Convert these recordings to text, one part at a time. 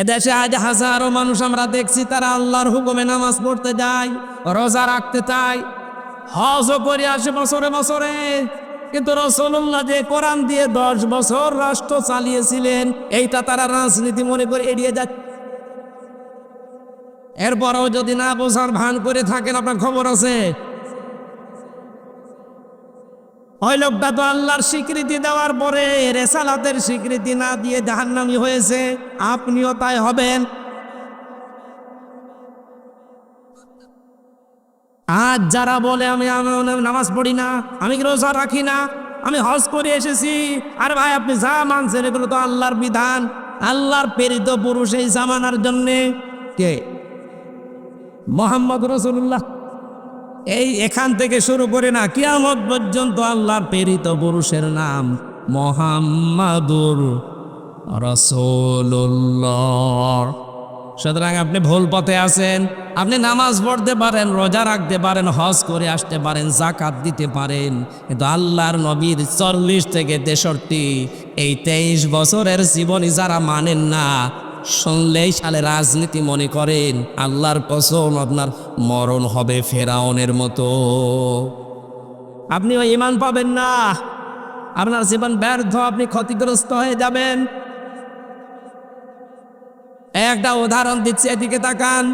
এদেশে আজ হাজারো মানুষ আমরা দেখছি তারা আল্লাহর হুকুমে নামাজ পড়তে যায়, রোজা রাখতে চায়, হজও করে আসে বছরে বছরে। কিন্তু রাসূলুল্লাহ যে কোরআন দিয়ে 10 বছর রাষ্ট্র চালিয়েছিলেন, এইটা তারা রাজনীতি মনে করে এড়িয়ে যাচ্ছে। এরপরও যদি না বোঝার ভান করে থাকেন, আপনার খবর আছে। ওই লোকটা তো আল্লাহর স্বীকৃতি দেওয়ার পরে রেসালাতের স্বীকৃতি না দিয়ে জাহান্নামী হয়েছে, আপনিও তাই হবেন। আজ যারা বলে আমি নামাজ পড়ি না, আমি রোজা রাখি না, আমি হজ করে এসেছি, আর ভাই আপনি যা মানছেন এগুলো তো আল্লাহর বিধান, আল্লাহর প্রেরিত পুরুষ এই জামানার জন্যে কে? মুহাম্মদ রাসূলুল্লাহ। এই এখান থেকে শুরু করে না কিয়ামত পর্যন্ত আল্লাহর প্রেরিত পুরুষের নাম মুহাম্মাদুর রাসূলুল্লাহ। সুতরাং আপনি ভুল পথে আছেন। আপনি নামাজ পড়তে পারেন, রোজা রাখতে পারেন, হজ করে আসতে পারেন, যাকাত দিতে পারেন, কিন্তু আল্লাহর নবীর 40 থেকে 63 এই 23 বছরের জীবনী যারা মানেন না, শুনলেই সালে রাজনীতি মনে করেন, আল্লাহর কসম আপনার মরণ হবে ফেরাউনের মতো। আপনি ওই ঈমান পাবেন না, আপনার জীবন ব্যর্থ, আপনি ক্ষতিগ্রস্ত হয়ে যাবেন। একটা উদাহরণ দিচ্ছি, এদিকে তাকান।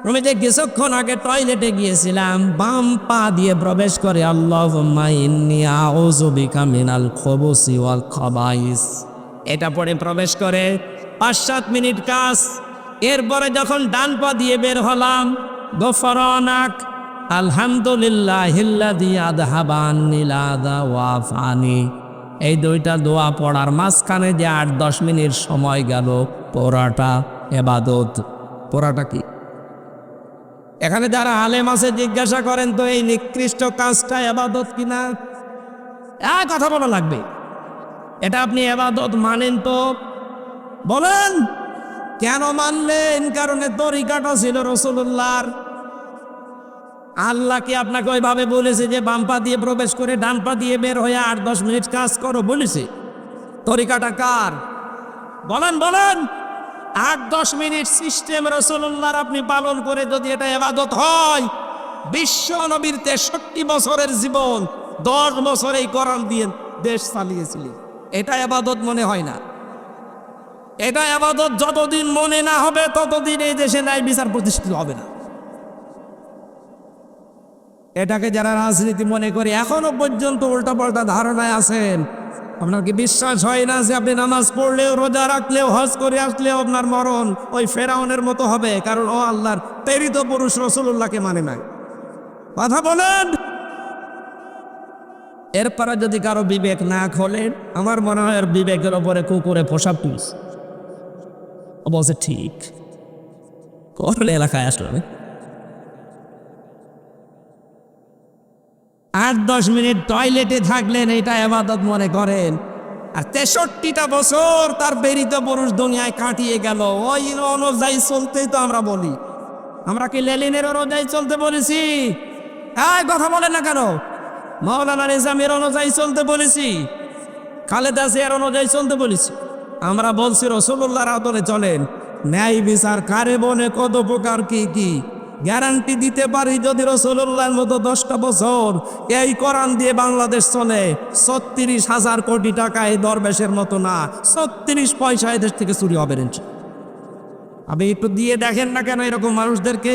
আমি যে কিছুক্ষণ আগে টয়লেটে গিয়েছিলাম, বাম পা দিয়ে প্রবেশ করে আল্লাহুম্মা ইন্নী আউযু বিকা মিনাল খুবুসি ওয়াল খাবাইস, এটা পড়ে প্রবেশ করে 5-7 মিনিট কাজ। এরপরে যখন ডান পা দিয়ে বের হলাম, গফরানাক আলহামদুলিল্লাহিল্লাযী আযহাবা আন্নিল আযা ওয়া আফানি, এই দুইটা দোয়া পড়ার মাঝখানে যে 8-10 মিনিট সময় গেল, পড়াটা ইবাদত। পড়াটা কি? এখানে যারা আলেম আছে জিজ্ঞাসা করেন তো এই নিকৃষ্ট কাজটা ইবাদত কিনা? কথা বলা লাগবে। এটা আপনি ইবাদত মানেন তো বলেন, কেন মানলেন? কারণে তরিকাটা ছিল রাসূলুল্লাহর। আল্লাহ কি আপনাকে ওইভাবে বলেছে যে বাম পা দিয়ে প্রবেশ করে ডান পা দিয়ে বের হয়ে 8-10 মিনিট কাজ করো বলেছে? তরিকাটা কার? বলেন বলেন। 8-10 মিনিট সিস্টেম রাসূলুল্লাহর আপনি পালন করে যদি এটা ইবাদত হয়, বিশ্ব নবীর 63 বছরের জীবন 10 বছর এই কোরআন দিয়ে দেশ চালিয়েছিলেন, এটা ইবাদত মনে হয় না। এটা ইবাদত যতদিন মনে না হবে ততদিন এই দেশে ন্যায় বিচার প্রতিষ্ঠিত হবে না। এটাকে যারা রাজনীতি মনে করে এখনো পর্যন্ত উল্টাপাল্টা ধারণায় আছেন, আপনার কি বিশ্বাস হয় না যে আপনি নামাজ পড়লেও, রোজা রাখলেও, হজ করে আসলেও আপনার মরণ ওই ফেরাউনের মতো হবে? কারণ ও আল্লাহর প্রেরিত পুরুষ রাসূলুল্লাহকে মানে নাই। কথা বলেন। এরপরে যদি কারো বিবেক না খোলে, আমার মনে হয় বিবেকের ওপরে কুকুরে পোশাক তুলছে। ও বলছে ঠিক করলে এলাকায় আসলে 8-10 মিনিট টয়লেটে থাকলেন, এটা ইবাদত মনে করেন। আর 63টা বছর তার প্রেরিত পুরুষ দুনিয়ায় কাটিয়ে গেল, ওই অনুযায়ী চলতেই তো আমরা বলি। আমরা কি লেনিনের অনুযায়ী চলতে বলেছি? কথা বলেন না কেন? মাওলানা নিজামের অনুযায়ী চলতে বলেছি? খালেদা জিয়ার অনুযায়ী চলতে বলেছি? আমরা বলছি রাসূলুল্লাহর আদলে চলেন। ন্যায় বিচার কারে বনে, কত প্রকার কি কি গ্যারান্টি দিতে পারি, যদি রাসূলুল্লাহর মতো 10টা বছর এই কোরআন দিয়ে বাংলাদেশ চলে, 36,000 কোটি টাকা এই দরবেশের মতো না, 36 পয়সা এদেশ থেকে চুরি হবে না। আপনি একটু দিয়ে দেখেন না কেন এরকম মানুষদেরকে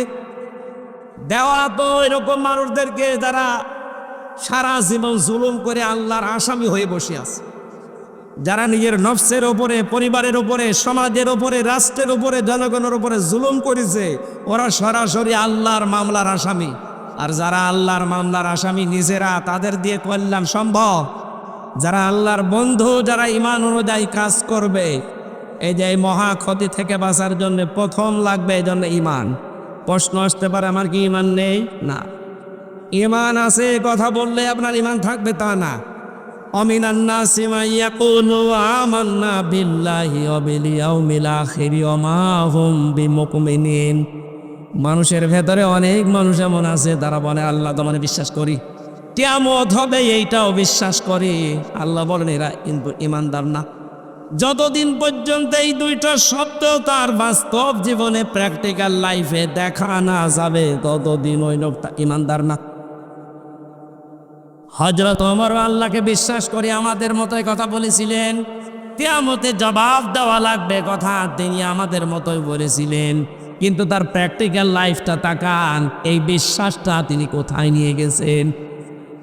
দেওয়া, তো এরকম মানুষদেরকে যারা সারা জীবন জুলুম করে আল্লাহর আসামি হয়ে বসে আছে, যারা নিজের নফসের ওপরে, পরিবারের ওপরে, সমাজের ওপরে, রাষ্ট্রের ওপরে, জনগণের ওপরে জুলুম করেছে, ওরা সরাসরি আল্লাহর মামলার আসামি। আর যারা আল্লাহর মামলার আসামি নিজেরা, তাদের দিয়ে কল্যাণ সম্ভব? যারা আল্লাহর বন্ধু, যারা ঈমান অনুযায়ী কাজ করবে, এই যে এই মহা ক্ষতি থেকে বাঁচার জন্য প্রথম লাগবে এই জন্য ঈমান। প্রশ্ন আসতে পারে আমার কি ঈমান নেই? না, ঈমান আছে। কথা বললে আপনার ঈমান থাকবে তা না। অমিনান নাসি মান ইয়াকুলু আমান্না বিল্লাহি ওয়া বিল ইয়াউমিল আখির ওয়া মা হুম বিমুমিনিন। মানুষের ভেতরে অনেক মানুষ এমন আছে তারা বলে আল্লাহ তো মানে বিশ্বাস করি, কিয়ামত হবে এইটাও বিশ্বাস করি। আল্লাহ বলেন এরা কিন্তু ঈমানদার না। যতদিন পর্যন্ত এই দুইটা শব্দ তার বাস্তব জীবনে প্র্যাকটিক্যাল লাইফে দেখা না যাবে ততদিন ওই লোকটা ইমানদার না। হযরত ওমর আল্লাহকে বিশ্বাস করে আমাদের মতোই কথা বলেছিলেন, কিয়ামতে জবাব দেওয়া লাগবে কথা তিনি আমাদের মতোই বলেছিলেন, কিন্তু তার প্র্যাকটিক্যাল লাইফটা তাকান, এই বিশ্বাসটা তিনি কোথায় নিয়ে গেছেন।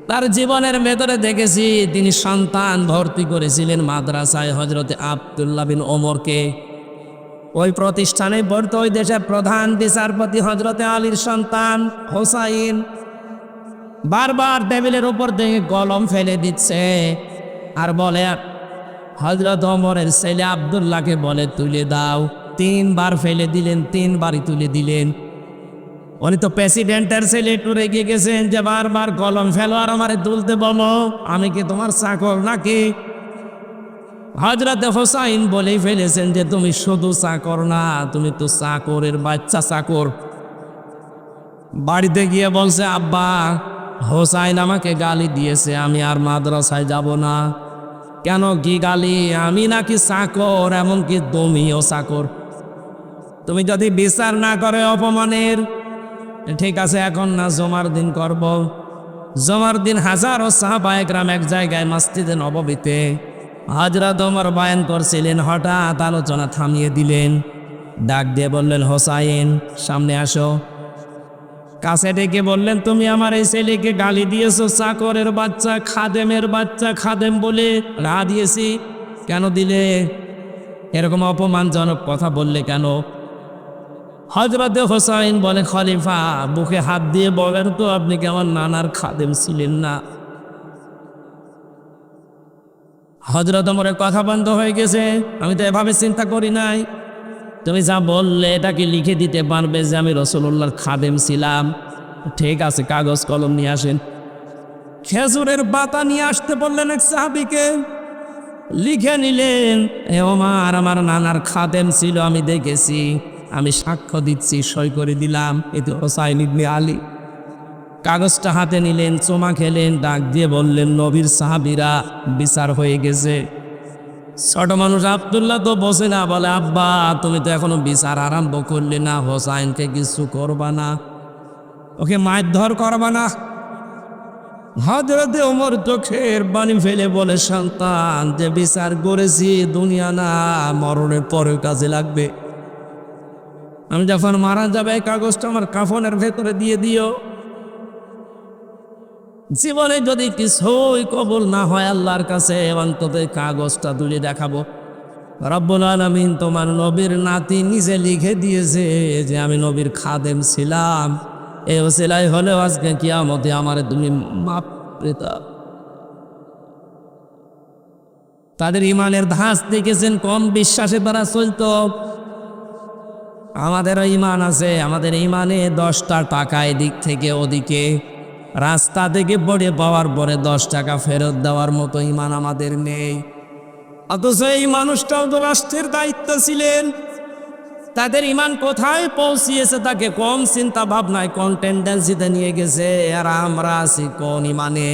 তার জীবনের ভেতরে দেখেছি তিনি সন্তান ভর্তি করেছিলেন মাদ্রাসায় হযরতে আব্দুল্লাহ বিন ওমরকে। ওই প্রতিষ্ঠানে পড়তো ওই দেশের প্রধান বিচারপতি হযরতে আলীর সন্তান হোসাইন। বারবার টেবিলের উপর থেকে কলম ফেলে দিচ্ছে আর বলে হযরত ওমরের ছেলে আব্দুল্লাহকে বলে তুলে দাও। 3 বার ফেলে দিলেন, 3 বারই তুলে দিলেন। উনি তো প্রেসিডেন্টের ছেলে, একটু রেগে গেছেন যে বারবার কলম ফেলো আর আমারে তুলতে বলো, আমি কি তোমার চাকর নাকি? হযরতে হোসাইন বলেই ফেলেছেন যে তুমি শুধু চাকর না, তুমি তো চাকরের বাচ্চা চাকর। বাড়িতে গিয়ে বলছে আব্বা হোসাইন আমাকে গালি দিয়েছে, আমি আর মাদ্রাসায় যাব না। কেন, কি গালি? আমি নাকি চাকর, এমনকি তুমিও চাকর। তুমি যদি বিচার না করে অপমানের, ঠিক আছে এখন না জমার দিন করব। জমার দিন হাজারো সাহাবায়ে কেরাম এক জায়গায় মসজিদে নববীতে হযরত ওমর বয়ান করছিলেন, হঠাৎ আলোচনা থামিয়ে দিলেন, ডাক দিয়ে বললেন হোসাইন সামনে আসো। কাছে ডেকে বললেন তুমি আমার এই ছেলেকে গালি দিয়েছো, চাকরের বাচ্চা, খাদেমের বাচ্চা, খাদেম বলে রা দিয়েছি, কেন দিলে? এরকম অপমানজনক কথা বললে কেন? হযরতে হোসাইন বলে খলিফা বুকে হাত দিয়ে বলেন তো আপনি কি আমার নানার খাদেম ছিলেন না? হযরত ওমরের কথা বন্ধ হয়ে গেছে, আমি তো এভাবে চিন্তা করি নাই। তুমি যা বললে এটা কি লিখে দিতে পারবে যে আমি রাসূলুল্লাহর খাদেম ছিলাম? ঠিক আছে, কাগজ কলম নিয়ে আসেন। খেজুরের পাতা নিয়ে আসতে বললেন এক সাহাবীকে, লিখে নিলেন এ ওমর আমার নানার খাদেম ছিল, আমি দেখেছি, আমি সাক্ষ্য দিচ্ছি, সই করে দিলাম, এতে হোসাইন ইবনে আলী। কাগজটা হাতে নিলেন, চোমা খেলেন, ডাক দিয়ে বললেন নবীর সাহাবীরা বিচার হয়ে গেছে। ছোট মানুষ আব্দুল্লাহ তো বসে না, বলে আব্বা তুমি তো এখনো বিচার আরম্ভ করলে না, হোসাইনকে কিছু করবা না, ওকে মারধর করবা না? হযরতে ওমর চোখের পানি ফেলে বলে সন্তান, যে বিচার করেছি দুনিয়া না, মরণের পরে কাজে লাগবে। আমি যখন মারা যাবে এই কাগজটা আমার কাফনের ভেতরে দিয়ে দিও। জীবনে যদি কিছুই কবুল না হয় আল্লাহর কাছে, অন্তত কাগজটা তুলে দেখাবো, রব্বুল আলামিন তোমার নবীর নাতি নিজে লিখে দিয়েছে যে আমি নবীর খাদেম ছিলাম, এই ওসিলাই হলেও আজকে কিয়ামতে আমার তুমি মাফ করে দাও। তাদের ইমানের ধাঁচ দেখেছেন, কোন বিশ্বাসে তারা চলতো। আমাদেরও ইমান আছে, আমাদের ইমানে 10টা টাকা এদিক থেকে ওদিকে, রাস্তা থেকে পড়ে পাওয়ার পরে 10 টাকা ফেরত দেওয়ার মতো ইমান আমাদের নেই। অথচ এই মানুষটাও তো রাষ্ট্রের দায়িত্ব ছিলেন, তাদের ইমান কোথায় পৌঁছিয়েছে তাকে কোন চিন্তা ভাবনায়, কোন টেন্ডেন্সিতে নিয়ে গেছে, আর আমরা আছি কোন ইমানে।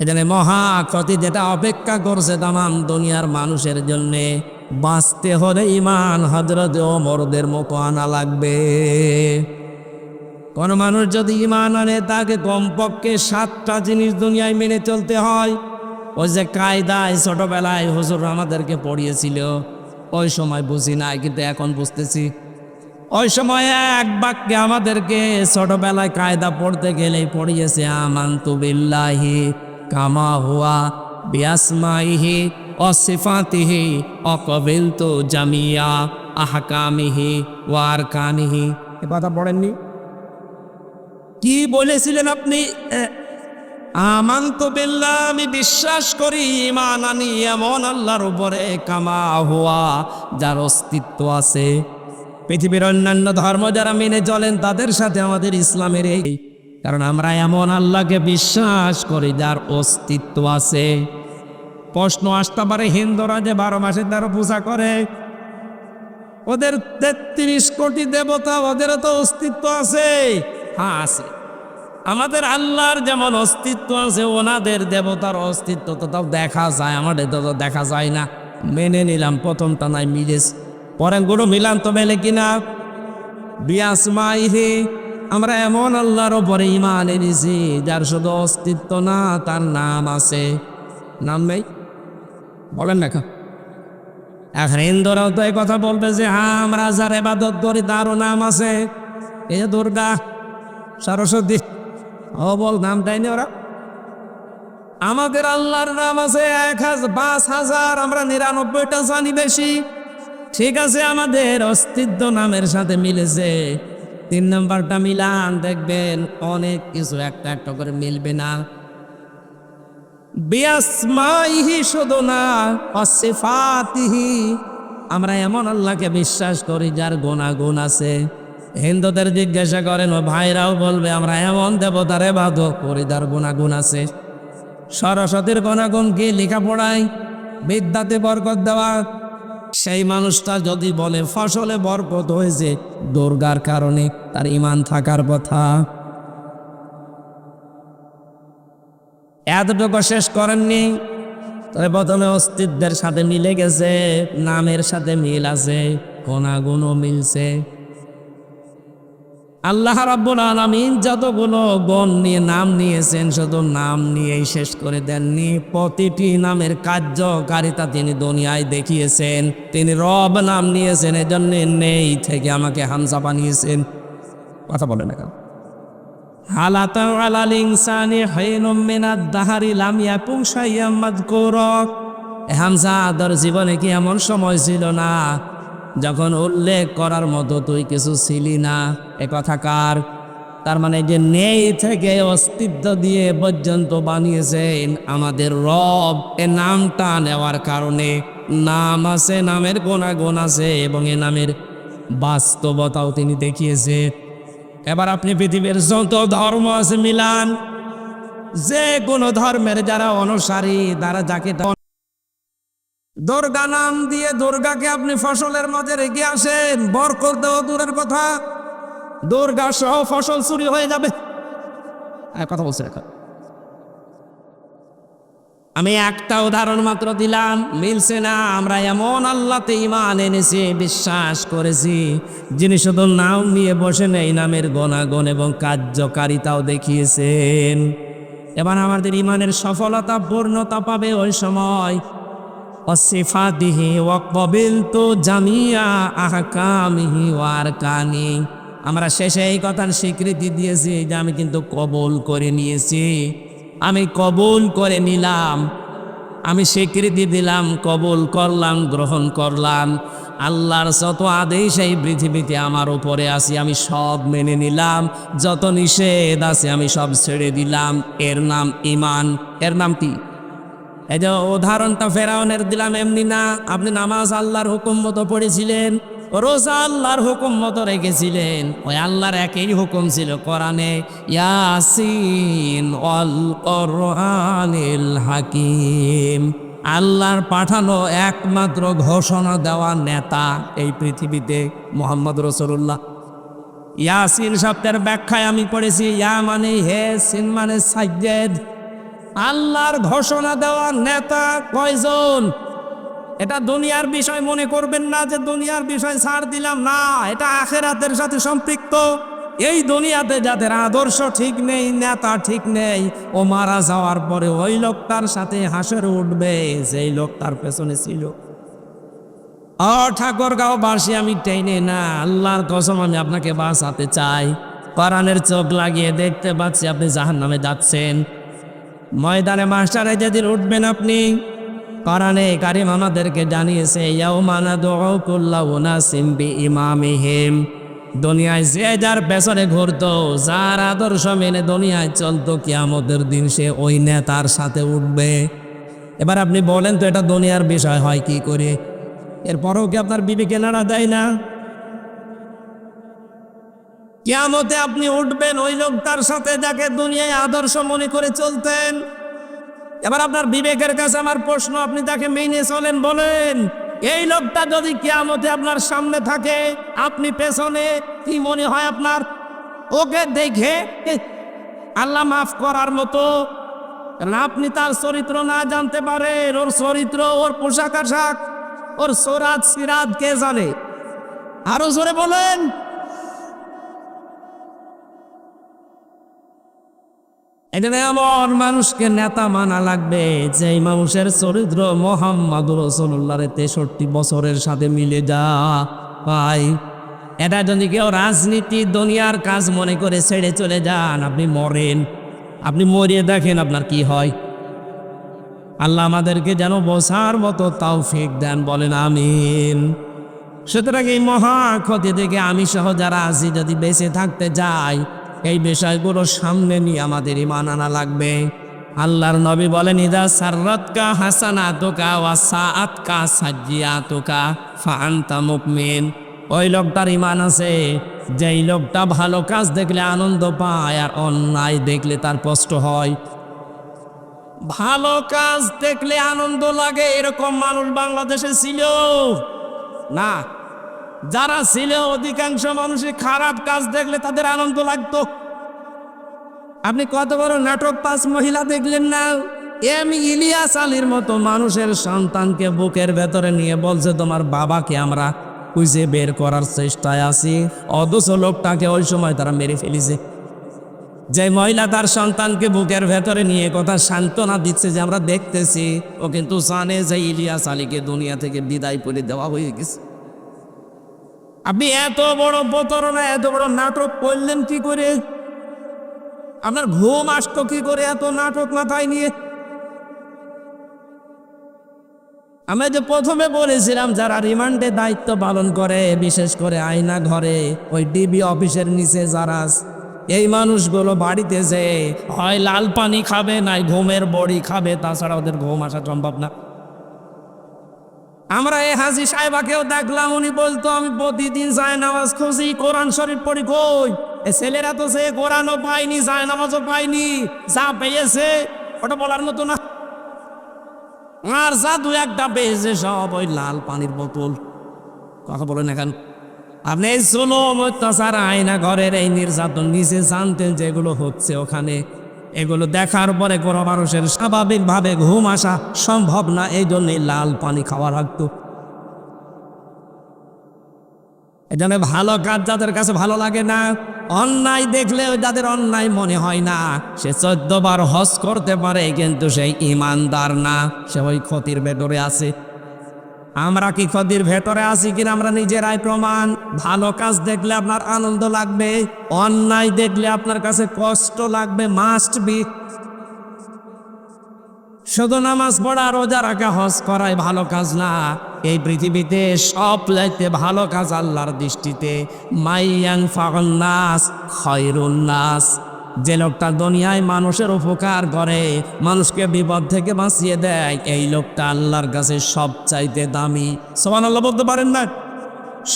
এখানে মহা ক্ষতি যেটা অপেক্ষা করছে তামাম দুনিয়ার মানুষের জন্যে, বাঁচতে হলে ইমান হযরত ওমরদের মতো আনা লাগবে। কোন মানুষ যদি ইমান আনে তাকে কমপক্ষে 7টা জিনিস দুনিয়ায় মেনে চলতে হয়। ওই যে কায়দায় ছোটবেলায় হুজুর আমাদেরকে পড়িয়েছিল, ওই সময় বুঝি নাই, কিন্তু এখন বুঝতেছি। ওই সময় এক বাক্যে আমাদেরকে ছোটবেলায় কায়দা পড়তে গেলেই পড়িয়েছে আমানতু বিল্লাহি কামা হুয়া বিআসমাইহি ওয়া সিফাতিহি ওয়া ক্বাবিলতু জামিয়া আহকামিহি ওয়া আরকানিহি। এ কথা পড়েননি? কি বলেছিলেন আপনি? আমানতু বিল্লাহ, আমি বিশ্বাস করি, ঈমান আনি এমন আল্লাহর উপরে, কামা হুয়া, যার অস্তিত্ব আছে। পৃথিবীর অন্যান্য ধর্ম যারা মেনে চলেন তাদের সাথে আমাদের ইসলামের এই, কারণ আমরা এমন আল্লাহকে বিশ্বাস করি যার অস্তিত্ব আছে। প্রশ্ন আসতে পারে হিন্দুরা যে 12 মাসে 13 পূজা করে, ওদের 33 কোটি দেবতা, ওদেরও তো অস্তিত্ব আছে। হ্যাঁ আছে, আমাদের আল্লাহর যেমন অস্তিত্ব আছে ওনাদের দেবতার অস্তিত্ব তো তাও দেখা যায়, আমাদের তো দেখা যায় না। মেনে নিলাম প্রথমটা নাই মিলেস, পরের গুলো মিলান তো মেলে কিনা? বিয়াসমাইহি, আমরা এমন আল্লাহর ওপরে ঈমান এনেছি যার শুধু অস্তিত্ব না, তার নাম আছে। নাম নেই? বলেন না কেন? এখন হিন্দুরাও তো এই কথা বলবে যে হ্যাঁ আমরা যার ইবাদত করি তারও নাম আছে। এই যে দুর্গা, সরস্বতী, ও বল নাম দেয়নি ওরা? আমাদের আল্লাহর নাম আছে 5,000, আমরা 99টা জানি বেশি। ঠিক আছে, আমাদের অস্তিত্ব নামের সাথে মিলেছে। 3 নম্বরটা মিলান, দেখবেন অনেক কিছু একটা একটা করে মিলবে না। বিআসমাইহি শুধু না, ওয়াসিফাতিহি, আমরা এমন আল্লাহকে বিশ্বাস করি যার গুণাগুণ আছে। হিন্দুদের জিজ্ঞাসা করেন, ও ভাইরাও বলবে আমরা এমন দেবতার ইবাদত করি যার গুণাগুণ আছে। সরস্বতীর গুণাগুণ কি? লেখাপড়ায়, বিদ্যাতে বরকত দেওয়া। সেই মানুষটা যদি বলে ফসলে বরকত হয়েছে দুর্গার কারণে, তার ঈমান থাকার কথা। এতটুকু শেষ করেননি, তবে প্রথমে অস্তিত্বের সাথে মিলে গেছে, নামের সাথে মিল আছে, গুণাগুণও মিলছে। আল্লাহ রাব্বুল আলামিন যতগুলো গুণ নিয়ে নাম নিয়েছেন, শুধু নাম নিয়েই শেষ করে দেননি, প্রতিটি নামের কার্যকারিতা তিনি দুনিয়ায় দেখিয়েছেন। তিনি রব নাম নিয়েছেন, এজন্য নেই থেকে আমাকে হামজা বানিয়েছেন। কথা বলে না কেন? হালাতা আলাল ইনসানি হাইনুম মিনাদ দাহারি লাম ইয়াকুন শাইয়াম মাযকুরা। হামজা, তোর জীবনে কি এমন সময় ছিল না যখন উল্লেখ করার মতো তুই কিছু ছিলি না? এ কথা কার? তার মানে যে নেই থেকে অস্তিত্ব দিয়ে পর্যন্ত বানিয়েছেন আমাদের রব। এ নামটা নেওয়ার কারণে নাম আছে, নামের গুণাগুণ আছে, এবং এ নামের বাস্তবতাও তিনি দেখিয়েছে। এবার আপনি পৃথিবীর যত ধর্ম আছে মিলান, যে কোনো ধর্মের যারা অনুসারী, তারা যাকে দুর্গা নাম দিয়ে দুর্গাকে আপনি ফসলের মাঝে রেখে আসেন, বরকত দেওয়া দূরের কথা, দুর্গা সহ ফসল চুরি হয়ে যাবে। কথা বলছে এখন। আমি একটা উদাহরণ মাত্র দিলাম, মিলছে না। আমরা এমন আল্লাহতে ঈমান এনেছি, বিশ্বাস করেছি, যিনি শুধু নাম নিয়ে বসে নেই, নামের গুণাগুণ এবং কার্যকারিতাও দেখিয়েছেন। এবার আমাদের ঈমানের সফলতা, পূর্ণতা পাবে ওই সময় ওয়াসিফাতিহি ওয়া ক্বাবিলতু জামিয়া আহকামিহি ওয়া আরকানি। আমরা শেষে এই কথার স্বীকৃতি দিয়েছি যে আমি কিন্তু কবুল করে নিয়েছি, আমি কবুল করে নিলাম, আমি স্বীকৃতি দিলাম, কবুল করলাম, গ্রহণ করলাম। আল্লাহর যত আদেশ এই পৃথিবীতে আমার উপরে আছে আমি সব মেনে নিলাম, যত নিষেধ আছে আমি সব ছেড়ে দিলাম। এর নাম ঈমান। এর নাম কি? এই যে উদাহরণটা ফেরাউনের দিলাম এমনি না। আপনি নামাজ আল্লাহর হুকুম মতো পড়েছিলেন, রোজা আল্লাহর হুকুম মতো রেখেছিলেন, ওই আল্লাহর একই হুকুম ছিল কোরআনে, ইয়াসিন ওয়াল কোরআনিল হাকিম। আল্লাহর পাঠানো একমাত্র ঘোষণা দেওয়া নেতা এই পৃথিবীতে মুহাম্মদ রাসূলুল্লাহ। ইয়াসিন শব্দের ব্যাখ্যায় আমি পড়েছি, ইয়া মানে হে, সিন মানে সাজ্জেদ। আল্লাহর ঘোষণা দেওয়ার নেতা কয়জন? এটা দুনিয়ার বিষয় মনে করবেন না যে দুনিয়ার বিষয় ছাড় দিলাম, না, এটা আখিরাতের সাথে সম্পৃক্ত। এই দুনিয়াতে যাদের আদর্শ ঠিক নেই, নেতা ঠিক নেই, ও মারা যাওয়ার পরে ওই লোকটার সাথে হাসরে উঠবে যেই লোক তার পেছনে ছিল। ঠাকুরগাঁও বাসী আমি টেনে না, আল্লাহর কসম আমি আপনাকে বাঁচাতে চাই। কোরআনের চোখ লাগিয়ে দেখতে পাচ্ছি আপনি জাহান্নামে যাচ্ছেন। ময়দানে মাস্টারে যেদিন উঠবেন আপনি, কোরআনে কারিম আমাদেরকে জানিয়েছে, ইয়াউমা নাদউ কুল্লা উনাসিম বিইমামিহিম। দুনিয়ায় যে যার পেছনে ঘুরতো, যার আদর্শ মেনে দুনিয়ায় চলতো, কিয়ামতের দিন সে ওই নেতার সাথে উঠবে। এবার আপনি বলেন তো এটা দুনিয়ার বিষয় হয় কি করে? এরপরেও কি আপনার বিবেকে নাড়া দেয় না? কিয়ামতে আপনি উঠবেন ওই লোকটার সাথে যাকে দুনিয়ায় আদর্শ মনে করে চলতেন। এবার আপনার বিবেকের কাছে আমার প্রশ্ন, আপনি তাকে মেনে চলেন, বলেন এই লোকটা যদি কিয়ামতে আপনার সামনে থাকে, আপনি পেছনে, কি মনে হয় আপনার? ওকে দেখে আল্লাহ মাফ করার মতো, কারণ আপনি তার চরিত্র না জানতে পারেন, ওর চরিত্র, ওর পোশাক আশাক, ওর সোরাত সিরাত কে জানে? আরো জোরে বলেন। এখানে এমন মানুষকে নেতা মানা লাগবে যেই মানুষের চরিত্র মুহাম্মদুর রাসূলুল্লাহর 63 বছরের সাথে মিলে যা ভাই। এটা যদি কেউ রাজনীতি দুনিয়ার কাজ মনে করে ছেড়ে চলে যান, আপনি মরেন। আপনি মরিয়ে দেখেন আপনার কি হয়। আল্লাহ আমাদেরকে যেন বোঝার মতো তৌফিক দেন, বলেন আমিন। সুতরাং এই মহা ক্ষতি থেকে আমি সহ যারা আছি যদি বেঁচে থাকতে যাই, এই বিষয়গুলো সামনে নিয়ে আমাদের ঈমান আনা লাগবে। আল্লাহর নবী বলেন, ইদা সাররাতকা হাসানাতুকা ওয়া সাআতকা সাজ্জিয়াতুকা ফাআনতা মুমিন। ওই লোকটার ঈমান আছে যেই লোকটা ভালো কাজ দেখলে আনন্দ পায় আর অন্যায় দেখলে তার কষ্ট হয়। ভালো কাজ দেখলে আনন্দ লাগে এরকম মানুষ বাংলাদেশে ছিল না। যারা ছিল অধিকাংশ মানুষই খারাপ কাজ দেখলে তাদের আনন্দ লাগতো। আপনি কত বড় নাটক পাস মহিলা দেখলেন না? ইলিয়াস আলীর মতো মানুষের সন্তানকে বুকের ভেতরে নিয়ে বলছে তোমার বাবাকে আমরা খুঁজে বের করার চেষ্টায় আছি, অথচ লোকটাকে ওই সময় তারা মেরে ফেলেছে। যে মহিলা তার সন্তানকে বুকের ভেতরে নিয়ে কথা সান্ত্বনা দিচ্ছে যে আমরা দেখতেছি, ও কিন্তু জানে যে ইলিয়াস আলীকে দুনিয়া থেকে বিদায় করে দেওয়া হয়ে গেছে। আপনি এত বড় প্রতারণা, এত বড় নাটক করলেন কি করে? আপনার ঘুম আসতো কি করে এত নাটক মাথায় নিয়ে? আমি যে প্রথমে বলেছিলাম যারা রিমান্ডে দায়িত্ব পালন করে, বিশেষ করে আয়না ঘরে ওই ডিবি অফিসের নিচে যারা, এই মানুষগুলো বাড়িতে যে হয় লাল পানি খাবে নাই ঘুমের বড়ি খাবে, তাছাড়া ওদের ঘুম আসা সম্ভব না। আমরা এই হাজি সাহেবাকেও দেখলাম, উনি বলতো আমি প্রতিদিন যায় নামাজ খুঁজি, কোরআন শরীফ পড়ি। কই এই ছেলেরা তো সে কোরআনও পায়নি, যায় নামাজও পায়নি, যা পেয়েছে ওটা বলার মতো না। আর যা দু একটা পেয়েছে সব ওই লাল পানির বোতল। কথা বলেন এখন আপনি এই জুলুম অত্যাচার আয়না ঘরের এই নির্যাতন নিচে জানতেন যেগুলো হচ্ছে ওখানে, এগুলো দেখার পরে কোনো মানুষের স্বাভাবিকভাবে ঘুম আসা সম্ভব না, এই জন্যই লাল পানি খাওয়া লাগতো। এই জন্য ভালো কাজ যাদের কাছে ভালো লাগে না, অন্যায় দেখলে যাদের অন্যায় মনে হয় না, সে 14 বার হজ করতে পারে কিন্তু সেই ইমানদার না, সে ওই ক্ষতির ভেতরে আছে। আমরা কি ক্ষতির ভেতরে আছি কিনা আমরা নিজেরাই প্রমাণ। ভালো কাজ দেখলে আপনার আনন্দ লাগবে, অন্যায় দেখলে আপনার কাছে কষ্ট লাগবে, মাস্ট বি। শুধু নামাজ পড়া, রোজা রাখা, হজ করাই ভালো কাজ না। এই পৃথিবীতে সব চাইতে ভালো কাজ আল্লাহর দৃষ্টিতে মাইয়ানফাউন নাস খায়রুন নাস। যে লোকটা দুনিয়ায় মানুষের উপকার করে, মানুষকে বিপদ থেকে বাঁচিয়ে দেয়, এই লোকটা আল্লাহর কাছে সব চাইতে দামি। সুবহানাল্লাহ বলতে পারেন না?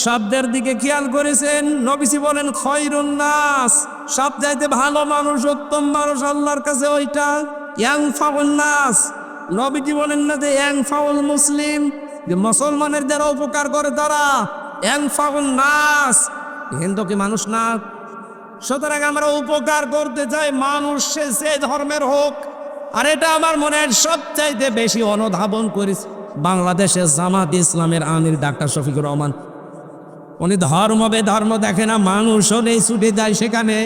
শব্দের দিকে খেয়াল করেছেন? নবীজি বলেন খায়রুন নাস, সব চাইতে ভালো মানুষ, উত্তম মানুষ আল্লাহর কাছে ওইটা। ইয়ানফাউন নাস, নবীজি বলেন না যে ইয়ানফাউল মুসলিম, যে মুসলমানের যারা উপকার করে তারা। ইয়ানফাউন নাস, হিন্দু কি মানুষ না? সুতরাং আমরা উপকার করতে চাই, মানুষ সে ধর্মের হোক। আর এটা আমার মনে হয় সবচাইতে বেশি অনুধাবন করেছে বাংলাদেশের জামাত ইসলামের আমির ডাক্তার শফিকুর রহমান। উনি ধর্ম বেধর্ম দেখে না, মানুষ হলেই ছুটে যায় সেখানে।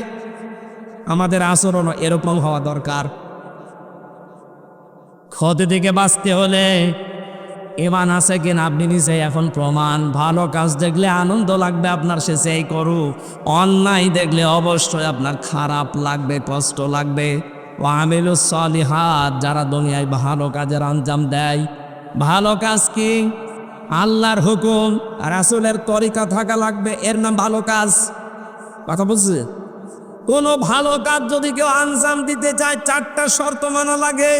আমাদের আচরণ এরকম হওয়া দরকার। ক্ষতি থেকে বাঁচতে হলে ঈমান আছে কিনা আপনি নিজে এখন প্রমাণ। ভালো কাজ দেখলে আনন্দ লাগবে আপনার, সে সেই করুক। অন্যায় দেখলে অবশ্যই আপনার খারাপ লাগবে, কষ্ট লাগবে। ও আমিলুস সলিহাত, যারা দুনিয়ায় ভালো কাজের আঞ্জাম দেয়। ভালো কাজ কি? আল্লাহর হুকুম রাসূলের তরিকা থাকা লাগবে, এর নাম ভালো কাজ। কথা বলছে? কোনো ভালো কাজ যদি কেউ আঞ্জাম দিতে চায় 4টা শর্ত মানা লাগে।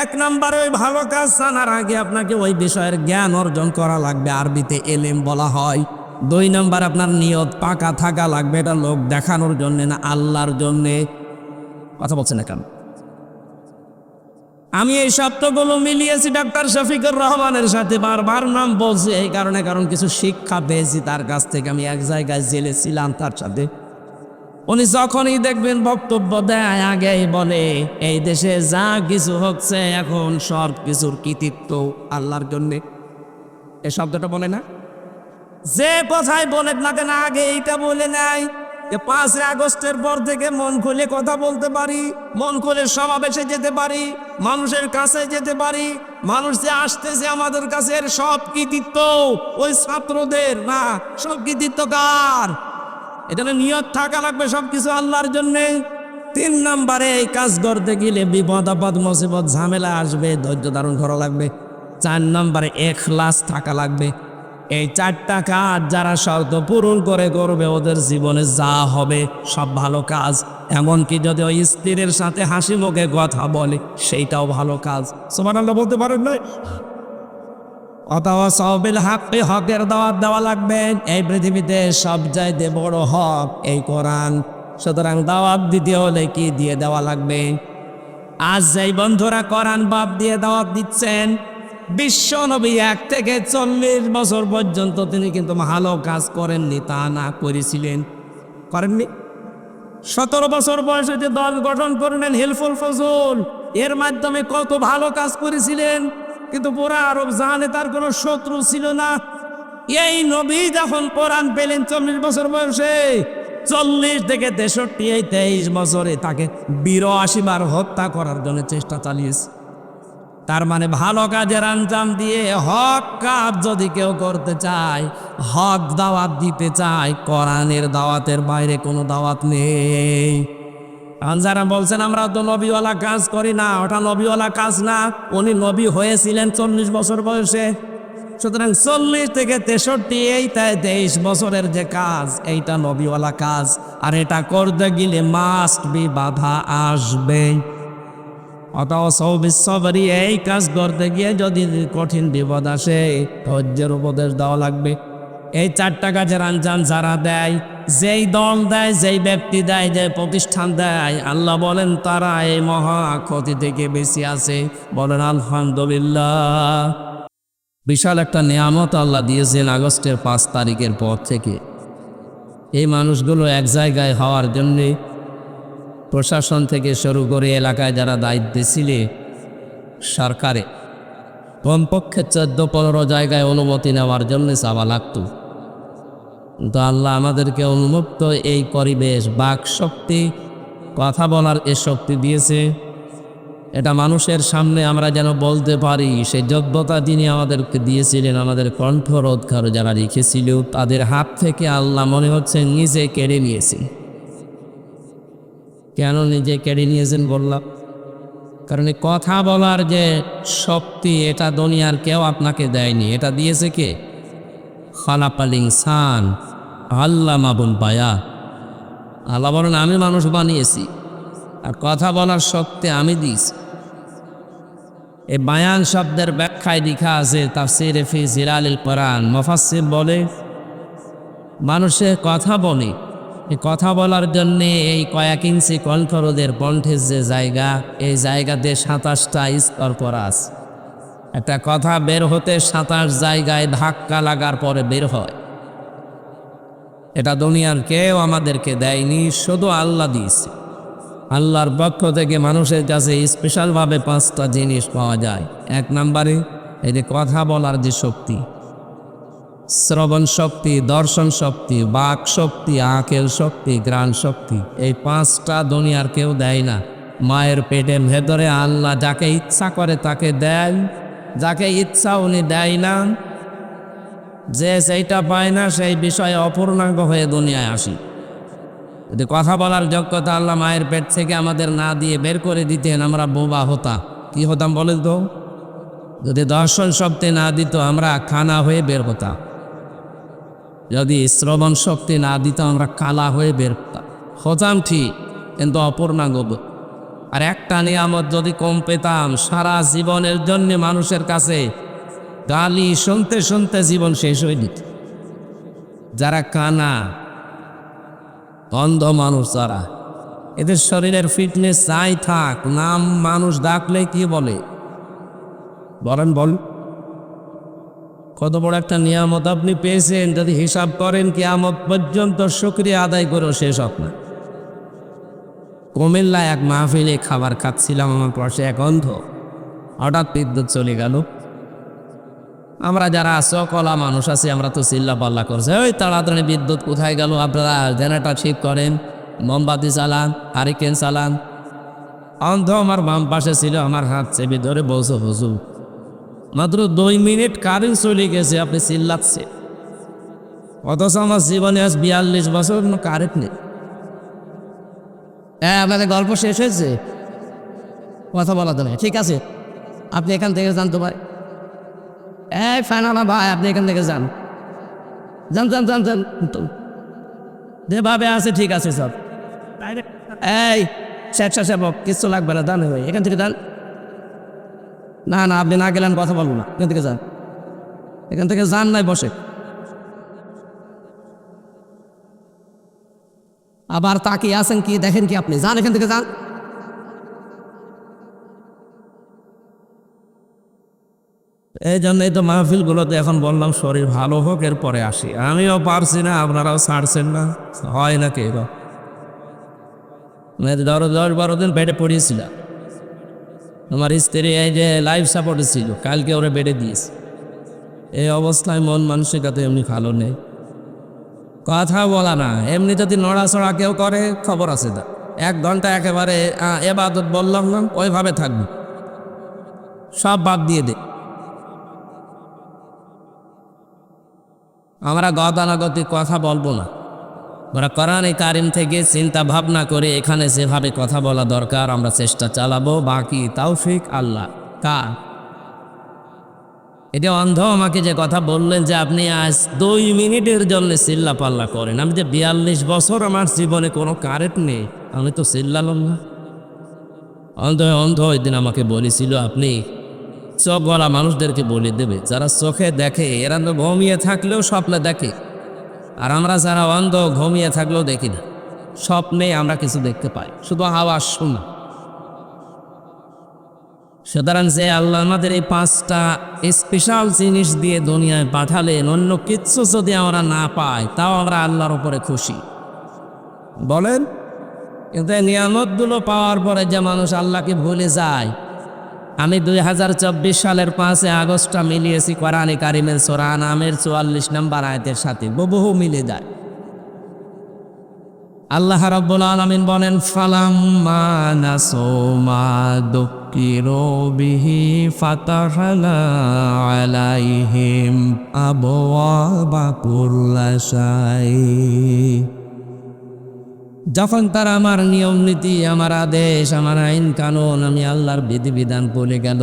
1 নম্বরে ওই ভালো কাজ জানার আগে আপনাকে ওই বিষয়ের জ্ঞান অর্জন করা লাগবে, আরবিতে এলেম বলা হয়। 2 নম্বর আপনার নিয়ত পাকা থাকা লাগবে, এটা লোক দেখানোর জন্য না, আল্লাহর জন্যে। কথা বলছেন না কেন? আমি এই শব্দগুলো মিলিয়েছি ডাক্তার শফিকুর রহমানের সাথে, বারবার নাম বলছি এই কারণে, কারণ কিছু শিক্ষা পেয়েছি তার কাছ থেকে। আমি এক জায়গায় জেলে ছিলাম তার সাথে। উনি যখনই দেখবেন বক্তব্য দেয় আগেই বলে এই দেশে যা কিছু হচ্ছে এখন সব কিছুর কৃতিত্ব আল্লাহর জন্যে। এ শব্দটা বলে না? যে কথাই বলে না কেন আগে এইটা বলে নাই যে 5 আগস্টের পর থেকে মন খুলে কথা বলতে পারি, মন খুলে সমাবেশে যেতে পারি, মানুষের কাছে যেতে পারি। মানুষ যে আসতেছে আমাদের কাছে এর সব কৃতিত্ব ওই ছাত্রদের না, সব কৃতিত্ব কার? এখানে নিয়ত থাকা লাগবে সবকিছু আল্লাহর জন্যে। 3 নম্বরে এই কাজ করতে গেলে বিপদ আপদ মুসিবত ঝামেলা আসবে, ধৈর্য ধারণ করা লাগবে। 4 নম্বরে ইখলাস থাকা লাগবে। এই 4টা কাজ যারা শর্ত পূরণ করে করবে ওদের জীবনে যা হবে সব ভালো কাজ। এমনকি যদি ওই স্ত্রীর সাথে হাসি মুখে কথা বলে সেইটাও ভালো কাজ। সুবহানাল্লাহ বলতে পারেন না? অথবা সবিল হাক্কি, হকের দাওয়াত দেওয়া লাগবে। এই পৃথিবীতে সবচাইতে বড় হক এই কোরআন। সুতরাং দাওয়াত দিতে হলে কি দিয়ে দেওয়া লাগবে? আজ যেই বন্ধুরা কোরআন বাপ দিয়ে দাওয়াত দিচ্ছেন, বিশ্ব নবী 1 থেকে 40 বছর পর্যন্ত তিনি কিন্তু ভালো কাজ করেননি তা না, করেছিলেন? করেননি? 17 বছর বয়সে যে দল গঠন করলেন হিলফুল ফজল, এর মাধ্যমে কত ভালো কাজ করেছিলেন, কিন্তু পুরা আরব জাহানে তার কোনো শত্রু ছিল না। এই নবী যখন কোরআন পেলেন 40 বছর বয়সে, 40 থেকে 63 এই 23 বছরে তাকে 82 বার হত্যা করার জন্য চেষ্টা চালিয়েছে। তার মানে ভালো কাজের আঞ্জাম দিয়ে হক কাজ যদি কেউ করতে চায়, হক দাওয়াত দিতে চায়, কোরআনের দাওয়াতের বাইরে কোনো দাওয়াত নেই। যারা বলছেন আমরা তো নবীওয়ালা কাজ করি না, ওটা নবীওয়ালা কাজ না। উনি নবী হয়েছিলেন 40 বছর বয়সে। সুতরাং 40 থেকে 63 এইটা 23 বছরের যে কাজ, এইটা নবীওয়ালা কাজ। আর এটা করতে গেলে মাস্ট বি বাধা আসবে। অথবা সৌবিশ্বরী এই কাজ করতে গিয়ে যদি কঠিন বিপদ আসে, ধৈর্যের উপদেশ দেওয়া লাগবে। এই 4টা কাজের আঞ্জাম যারা দেয়, যেই দল দেয়, যেই ব্যক্তি দেয়, যে প্রতিষ্ঠান দেয়, আল্লাহ বলেন তারা এই মহা ক্ষতি থেকে বেশি আছে। বলেন আলহামদুলিল্লাহ। বিশাল একটা নিয়ামত আল্লাহ দিয়েছেন আগস্টের 5 তারিখের পর থেকে। এই মানুষগুলো এক জায়গায় হওয়ার জন্যে প্রশাসন থেকে শুরু করে এলাকায় যারা দায়িত্বে ছিলে, সরকারে কমপক্ষে 14-15 জায়গায় অনুমতি নেওয়ার জন্য চাওয়া লাগত। কিন্তু আল্লাহ আমাদেরকে উন্মুক্ত এই পরিবেশ, বাক শক্তি, কথা বলার এ শক্তি দিয়েছে। এটা মানুষের সামনে আমরা যেন বলতে পারি, সেই যোগ্যতা তিনি আমাদেরকে দিয়েছিলেন। আমাদের কণ্ঠরোধকার যারা লিখেছিল তাদের হাত থেকে আল্লাহ মনে হচ্ছে নিজে কেড়ে নিয়েছেন। কেন নিজে কেড়ে নিয়েছেন বললাম? কারণ কথা বলার যে শক্তি, এটা দুনিয়ার কেউ আপনাকে দেয়নি। এটা দিয়েছে কে? খালাকাল ইনসান আল্লামাহুল বায়ান। আল্লাহ বলেন আমি মানুষ বানিয়েছি আর কথা বলার শক্তি আমি দিয়েছি। এই বায়ান শব্দের ব্যাখ্যায় লেখা আছে তাফসীরে ফি জিলালিল কোরআন। মুফাসসির বলে মানুষের কথা বলে, এই কথা বলার জন্যে এই কয়েক ইঞ্চি কণ্ঠরোধের কণ্ঠের যে জায়গা, এই জায়গাতে 27টা স্তর করা আছে। একটা কথা বের হতে 27 জায়গায় ধাক্কা লাগার পরে বের হয়। এটা দুনিয়ার কেউ আমাদেরকে দেয়নি, শুধু আল্লাহ দিয়েছে। আল্লাহর পক্ষ থেকে মানুষের কাছে স্পেশালভাবে 5টা জিনিস পাওয়া যায়। 1 নম্বরে এই যে কথা বলার যে শক্তি, শ্রবণ শক্তি, দর্শন শক্তি, বাক শক্তি, আকেল শক্তি, ঘ্রাণ শক্তি। এই 5টা দুনিয়ার কেউ দেয় না। মায়ের পেটের ভেতরে আল্লাহ যাকে ইচ্ছা করে তাকে দেয়, যাকে ইচ্ছা উনি দেয় না। যে সেইটা পায় না সেই বিষয়ে অপূর্ণাঙ্গ হয়ে দুনিয়ায় আসি। যদি কথা বলার যোগ্যতা আল্লাহ মায়ের পেট থেকে আমাদের না দিয়ে বের করে দিতেন, আমরা বোবা হতাম। কি হতাম বলেন তো? যদি দর্শন শক্তি না দিত আমরা খানা হয়ে বের হতাম। যদি শ্রবণ শক্তি না দিত আমরা কালা হয়ে বের হতাম ঠিক, কিন্তু অপূর্ণাঙ্গ। আর একটা নিয়ামত যদি কম পেতাম, সারা জীবনের জন্য মানুষের কাছে গালি শুনতে শুনতে জীবন শেষ হয়ে যেত। যারা কানা, অন্ধ মানুষ, যারা এদের শরীরের ফিটনেস যাই থাক, নাম মানুষ ডাকলে কি বলে বলেন? কত বড় একটা নিয়ামত আপনি পেয়েছেন, যদি হিসাব করেন কিয়ামত পর্যন্ত শুকরিয়া আদায় করেও শেষ হোক না। কুমিল্লায় এক মাহফিলে খাবার খাচ্ছিলাম, আমার পাশে এক অন্ধ। হঠাৎ বিদ্যুৎ চলে গেল। আমরা যারা সকলা মানুষ আছি আমরা তো চিল্লা পাল্লা করছে, ওই তাড়াতাড়ি বিদ্যুৎ কোথায় গেল, আপনারা জেনারেটর ঠিক করেন, মোমবাতি চালান, হারিকেন চালান। অন্ধ আমার বাম পাশে ছিল, আমার হাত চেপে ধরে বলছে, হুজুর মাত্র 2 মিনিট কারেন্ট চলে গেছে, আপনি চিল্লাচ্ছে। অথচ আমার জীবনে আজ 42 বছর কারেন্ট নেই। হ্যাঁ, আপনাদের গল্প শেষ হয়েছে, কথা বলা তো নেই, ঠিক আছে আপনি এখান থেকে যান তো ভাই। এই ফাইনালা ভাই, আপনি এখান থেকে যান, যান যান যান যান যেভাবে আছে ঠিক আছে সব। এই স্বেচ্ছাসেবক কিচ্ছু লাগবে না, দান ভাই এখান থেকে যান। না না, আপনি না গেলেন কথা বলবো না, এখান থেকে যান, এখান থেকে যান, নাই বসে। আবার তাকিয়ে আছেন কি, দেখেন কি আপনি, যান এখান থেকে যান। এই জন্যই তো মাহফিলগুলোতে এখন বললাম শরীর ভালো হোক এরপরে আসি। আমিও পারছি না, আপনারাও ছাড়ছেন না, হয় না কে 10-12 দিন বেডে পড়িয়েছিলাম। আমার স্ত্রী এই যে লাইফ সাপোর্টে ছিল, কালকে ওরা বেডে দিয়েছে। এই অবস্থায় মন মানসিকতা এমনি ভালো নেই, কথা বলা না, এমনি যদি নড়াচড়া কেউ করে খবর আছে। 1 ঘন্টা একেবারে এবাদত বললাম না, ওইভাবে থাকবে, সব বাদ দিয়ে দে। আমরা গতানুগতিক কথা বলবো না, আমরা কোরআনে কারিম থেকে চিন্তা ভাবনা করে এখানে যেভাবে কথা বলা দরকার আমরা চেষ্টা চালাবো। বাকি তৌফিক আল্লাহ কার। এটা অন্ধ আমাকে যে কথা বললেন যে আপনি আজ 2 মিনিটের জন্য চিল্লা পাল্লা করেন, আমি যে 42 বছর আমার জীবনে কোনো কারেন্ট নেই, আমি তো চিল্লালাম না। অন্ধ ওই দিন আমাকে বলেছিল আপনি চোখ গলা মানুষদেরকে বলে দেবে, যারা চোখে দেখে এরা তো ঘুমিয়ে থাকলেও স্বপ্নে দেখে, আর আমরা যারা অন্ধ ঘুমিয়ে থাকলেও দেখি না, স্বপ্নে আমরা কিছু দেখতে পাই, শুধু আওয়াজ শোনা। সুতরাং যে আল্লাহ আমাদের এই 5টা স্পেশাল জিনিস দিয়ে দুনিয়ায় পাঠালেন, অন্য কিচ্ছু যদি আমরা না পাই তাও আমরা আল্লাহর উপরে খুশি বলেন। কিন্তু এই নিয়ামতগুলো পাওয়ার পরে যে মানুষ আল্লাহকে ভুলে যায়। আমি 2024 সালের 5 আগস্টটা মিলিয়েছি কোরআনে কারিমের সূরা আনামের 44 নম্বর আয়াতের সাথে, বহু মিলে যায়। আল্লাহ রাব্বুল আলামিন বলেন, ফালাম্মা নাসু মা দুক্কিরু বিহি ফাতাহনা আলাইহিম আবওয়াবা কুল্লি শাই। যখন তারা আমার নিয়ম নীতি, আমার আদেশ, আমার আইন কানুন, আমি আল্লাহর বিধিবিধান ভুলে গেল,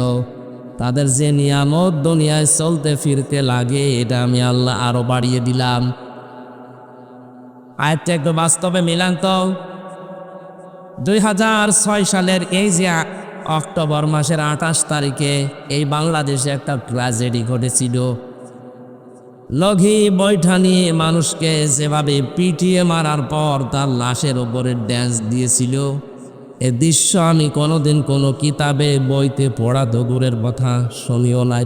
তাদের যে নিয়ামত দুনিয়ায় চলতে ফিরতে লাগে এটা আমি আল্লাহ আরো বাড়িয়ে দিলাম। আয়াতটা একটু বাস্তবে মিলান তো। 2006 সালের এই যে অক্টোবর মাসের 28 তারিখে এই বাংলাদেশে একটা ট্র্যাজেডি ঘটেছিল। লগি বৈঠা নিয়ে মানুষকে যেভাবে পিটিয়ে মারার পর তার লাশের ওপরে ড্যান্স দিয়েছিল, এ দৃশ্য আমি কোনোদিন কোনো কিতাবে বইতে পড়া তো দূরের কথা, শুনিও নাই।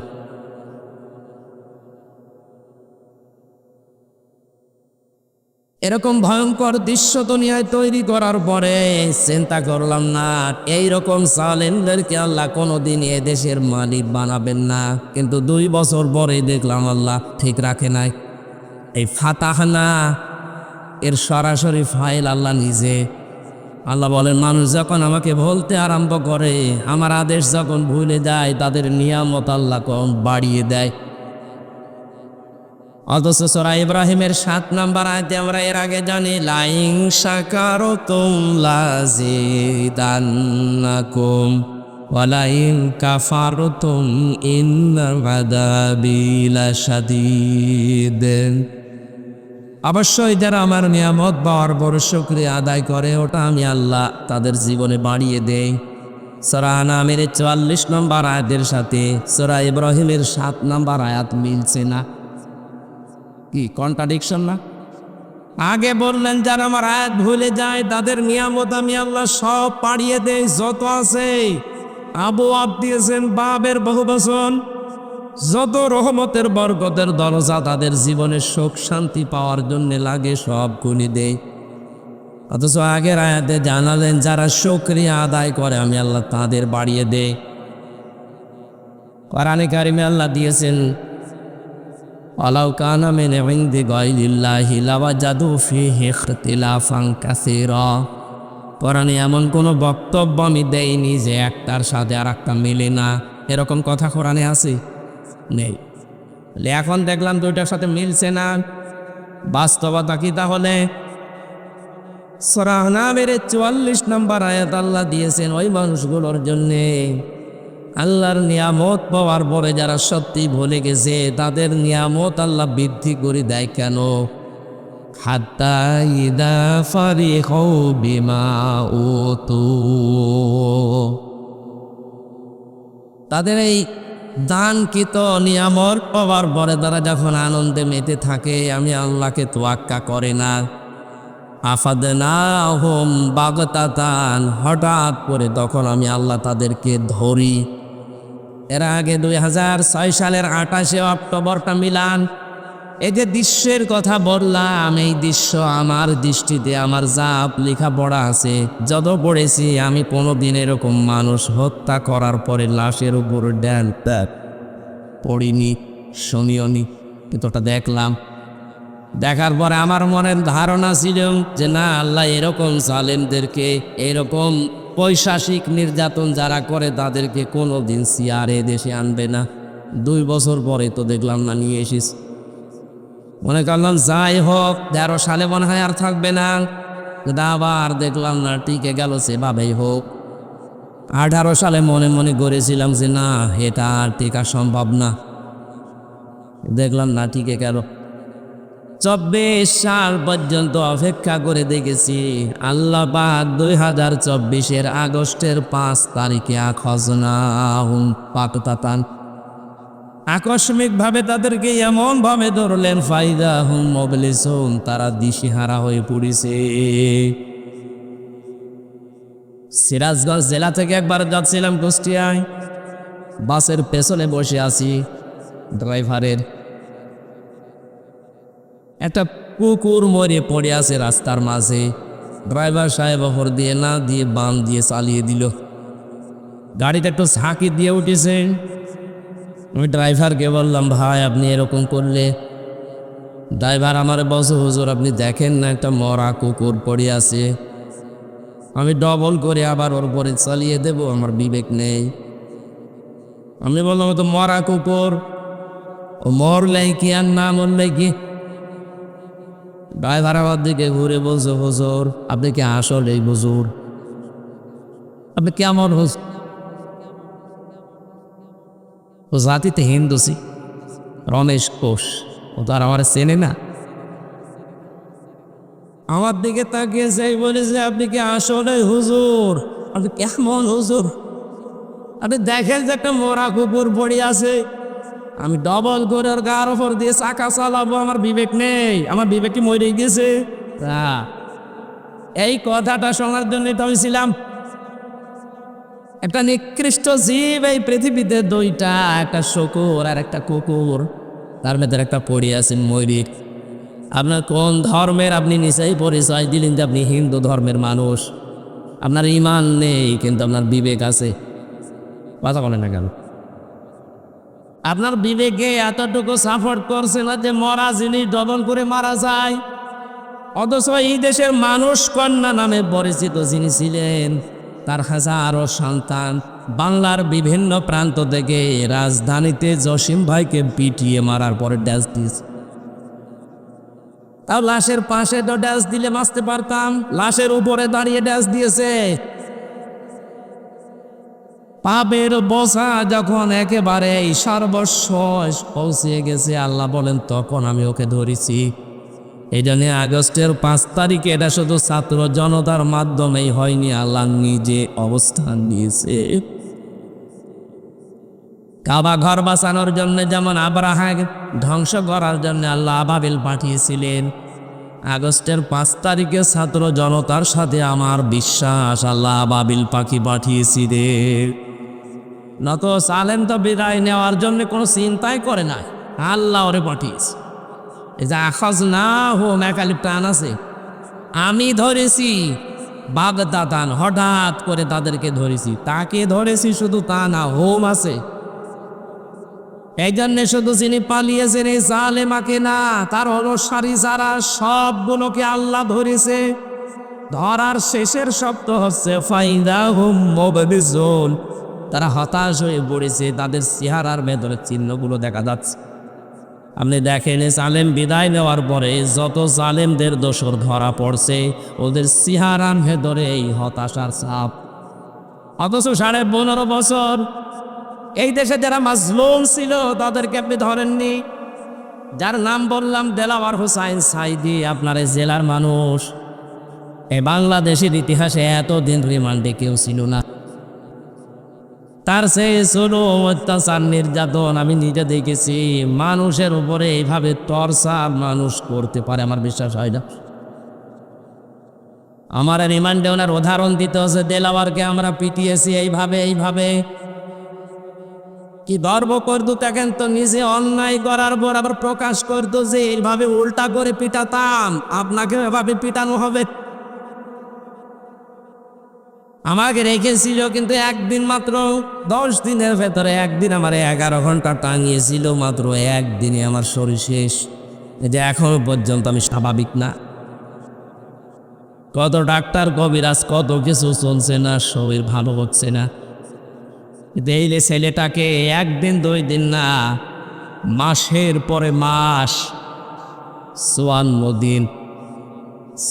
এরকম ভয়ঙ্কর দৃশ্য দুনিয়ায় তৈরি করার পরে চিন্তা করলাম না এইরকম জালেমদেরকে আল্লাহ কোনোদিন এ দেশের মালিক বানাবেন না। কিন্তু 2 বছর পরে দেখলাম আল্লাহ ঠিক রাখে নাই। এই ফাতাহনা এর সরাসরি ফাইল আল্লাহ নিজে। আল্লাহ বলেন, মানুষ যখন আমাকে বলতে আরম্ভ করে, আমার আদেশ যখন ভুলে যায়, তাদের নিয়ামত আল্লাহ কম বাড়িয়ে দেয়। অথচ সূরা ইব্রাহিমের 7 নম্বর আয়াতে আমরা এর আগে জানি, লাইন শাকারতুম লাযিদান্নাকুম ওয়া লাইন কাফারতুম ইন্না আযাবি লাশাদীদ। অবশ্যই যারা আমার নিয়ামত পাওয়ার বড় শুকরিয়া আদায় করে, ওটা আমি আল্লাহ তাদের জীবনে বাড়িয়ে দেই। সূরা আনামের 44 নম্বর আয়াতের সাথে সূরা ইব্রাহিমের 7 নম্বর আয়াত মিলছে না? কি কন্ট্রাডিকশন না? আগে বললেন যারা আমার আয়াত ভুলে যায় তাদের নিয়ামত আমি আল্লাহ সব পাড়িয়ে দেই, যত আছে আবু আব দিয়েছেন বাবের বহুবচন, যত রহমতের বরকতের দরজা তাদের জীবনে সুখ শান্তি পাওয়ার জন্য লাগে সব খুলে দেই। অথচ আগের আয়াতে জানালেন যারা শুকরিয়া আদায় করে আমি আল্লাহ তাদের বাড়িয়ে দেই। কোরআনে কারিমে আল্লাহ দিয়েছেন ওয়ালাউ কানা মিন ইনদি গায়রিল্লাহি লাওয়াজাদু ফীহি ইখতিলাফান কাসীরা। কোরআনে এমন কোনো বক্তব্য আমি দেইনি যে একটার সাথে আর একটা মিলে না, এরকম কথা কোরআনে আছে? নেই। এখন দেখলাম দুইটার সাথে মিলছে না, বাস্তবতা কি তাহলে? সূরা আহনাফের 44 নম্বর আয়াত আল্লাহ দিয়েছেন ওই মানুষগুলোর জন্যে আল্লাহর নিয়ামত পাওয়ার পরে যারা সত্যি ভুলে গেছে তাদের নিয়ামত আল্লাহ বৃদ্ধি করে দেয় কেন? হাত্তা ইদা ফারিহু বিমা উতু, তাদের এই দানকৃত নিয়ামত পাওয়ার পরে তারা যখন আনন্দে মেতে থাকে আমি আল্লাহকে তোয়াক্কা করে না। আফাদনাহুম বাগতাতান, হঠাৎ করে তখন আমি আল্লাহ তাদেরকে ধরি। এর আগে 2006 সালের 28শে অক্টোবরটা মিলান, এই যে দৃশ্যের কথা বললাম, এই দৃশ্য আমার দৃষ্টিতে আমার যা লেখাপড়া আছে যত পড়েছি আমি কোনোদিন এরকম মানুষ হত্যা করার পরে লাশের উপর ড্যান পড়িনি, শুনিওনি, কিন্তু ওটা দেখলাম। দেখার পরে আমার মনের ধারণা ছিল যে না, আল্লাহ এরকম জালেমদেরকে, এরকম পৈশাচিক নির্যাতন যারা করে তাদেরকে কোনোদিন সিয়ারে দেশে আনবে না। 2 বছর পরে তো দেখলাম না নিয়ে এসিস। মনে করলাম যাই হোক 13 সালে মনে হয় আর থাকবে না, আবার দেখলাম না টিকে গেল, সেভাবেই হোক। 18 সালে মনে মনে করেছিলাম যে না, এটা আর টিকা সম্ভব না, দেখলাম না টিকে গেল। 24 সাল পর্যন্ত অপেক্ষা করে দেখেছি, আল্লাহ পাক 2024-এর আগস্টের 5 তারিখে আখজনাহুম বাগতাতান, আকস্মিকভাবে তাদেরকে এমনভাবে ধরলেন ফাইদাহুম মুবলিসুন, তারা দিশেহারা হয়ে পড়েছে। সিরাজগঞ্জ জেলা থেকে একবার যাচ্ছিলাম কুষ্টিয়ায়, বাসের পেছনে বসে আছি, ড্রাইভারের একটা কুকুর মরে পড়ে আছে রাস্তার মাঝে। ড্রাইভার সাহেব ওপর দিয়ে না দিয়ে বাম দিয়ে চালিয়ে দিল, গাড়িটা একটু ঝাঁকি দিয়ে উঠেছে। আমি ড্রাইভারকে বললাম ভাই আপনি এরকম করলে? ড্রাইভার আমার বলছে হুজুর আপনি দেখেন না একটা মরা কুকুর পড়ে আছে, আমি ডবল করে আবার ওর পরে চালিয়ে দেব, আমার বিবেক নেই। আমি বললাম তো মরা কুকুর, ও মরলে কি আর না মরলে কি? ড্রাইভার আমার দিকে ঘুরে বলছে হুজুর আপনি কি আসলেই হুজুর? আপনি কেমন হুজুর? ও জাতিতে হিন্দুসি, রমেশ কোষ, ও তো আর আমার চেনে না। আমার দিকে তাকিয়ে যাই বলেছে আপনি কি আসলে হুজুর? আপনি কেমন হুজুর? আপনি দেখেন যে একটা মরা কুকুর পড়ে আছে, আমি ডবল করে ওর গার ওপর দিয়ে চাকা চালাবো, আমার বিবেক নেই? আমার বিবেক কি মরে গেছে? এই কথাটা শোনার জন্য তো আমি ছিলাম। একটা নিকৃষ্ট জীব এই পৃথিবীতে, 2টা, একটা শকুর আর একটা কুকুর, তার মধ্যে একটা পড়ে আছেন ময়ূর। আপনার কোন ধর্মের আপনি নিশ্চয়ই পরিচয় দিলেন যে আপনি হিন্দু ধর্মের মানুষ, আপনার ইমান নেই কিন্তু আপনার বিবেক আছে, কথা বলেন না কেন? আপনার বিবেকে এতটুকু সাপোর্ট করছে না যে মরা জিনিস ডবল করে মারা যায়? অথচ এই দেশের মানুষ কন্যা নামে পরিচিত যিনি ছিলেন, তার হাজারো সন্তান বাংলার বিভিন্ন প্রান্ত থেকে রাজধানীতে জসিম ভাইকে পিটিয়ে মারার পরে ড্যাশ দিয়েছে। তাও লাশের পাশে তো ড্যাশ দিলে বাঁচতে পারতাম, লাশের উপরে দাঁড়িয়ে ড্যাশ দিয়েছে। পাপের বোঝা যখন একেবারে সর্বস্ব পৌঁছে গেছে, আল্লাহ বলেন তখন আমি ওকে ধরেছি। এই জন্য আগস্টের 5 তারিখে এটা শুধু ছাত্র জনতার মাধ্যমেই হয়নি, আল্লাহ নিজে অবস্থান নিয়েছে। কাবা ঘর বাঁচানোর জন্য যেমন আব্রাহা ধ্বংস করার জন্য আল্লাহ আবাবিল পাঠিয়েছিলেন, আগস্টের 5 তারিখে ছাত্র জনতার সাথে আমার বিশ্বাস আল্লাহ আবাবিল পাখি পাঠিয়েছিলেন। নত সালেম তো বিদায় নেওয়ার জন্য কোনো চিন্তাই করে নাই, আল্লাহ ওরে পাঠিয়েছে। এই যে আখাজ না হোম একালি প্রাণ আছে, আমি ধরেছি বাগদাতান, হঠাৎ করে তাদেরকে ধরেছি। তাকে ধরেছি শুধু তা না, হোম আছে, এই জন্য শুধু যিনি পালিয়েছেন এই জালেমাকে না, তার অনুসারী যারা সবগুলোকে আল্লাহ ধরেছে। ধরার শেষের শব্দ হচ্ছে ফাইদাহুম মুবলিসুন, তারা হতাশ হয়ে পড়েছে, তাদের চেহারার ভেতরে চিহ্নগুলো দেখা যাচ্ছে। আপনি দেখেন জালেম বিদায় নেওয়ার পরে যত জালেমদের দোসর ধরা পড়ছে, ওদের চেহারার ভেতরে এই হতাশার ছাপ। অথচ 15.5 বছর এই দেশে যারা মাজলুম ছিল তাদেরকে আপনি ধরেননি। যার নাম বললাম দেলাওয়ার হোসাইন সাইদি, আপনার এই জেলার মানুষ, এই বাংলাদেশের ইতিহাসে এতদিন রিমান্ডে কেউ ছিল না। তার সেই ছোট অত্যাচার নির্যাতন আমি নিজে দেখেছি। মানুষের উপরে এইভাবে টর্চার মানুষ করতে পারে আমার বিশ্বাস হয় না। আমার রিমান্ডে ওনার উদাহরণ দিতে হচ্ছে, দেলাওয়ারকে আমরা পিটিয়েছি এইভাবে। কি গর্ব করতো, দেখেন তো, নিজে অন্যায় করার পর আবার প্রকাশ করতো যে এইভাবে উল্টা করে পিটাতাম, আপনাকে এভাবে পিটানো হবে। আমাকে রেখেছিল কিন্তু একদিন মাত্র, 10 দিনের ভেতরে একদিন আমার 11 ঘন্টা টাঙিয়েছিল, মাত্র একদিনে আমার শরীর শেষ। এই যে এখনো পর্যন্ত আমি স্বাভাবিক না। কত ডাক্তার কবিরাজ কত কিছু চলছে না, শরীর ভালো হচ্ছে না। কিন্তু এই ছেলেটাকে একদিন 2 দিন না, মাসের পরে মাস, 54 দিন,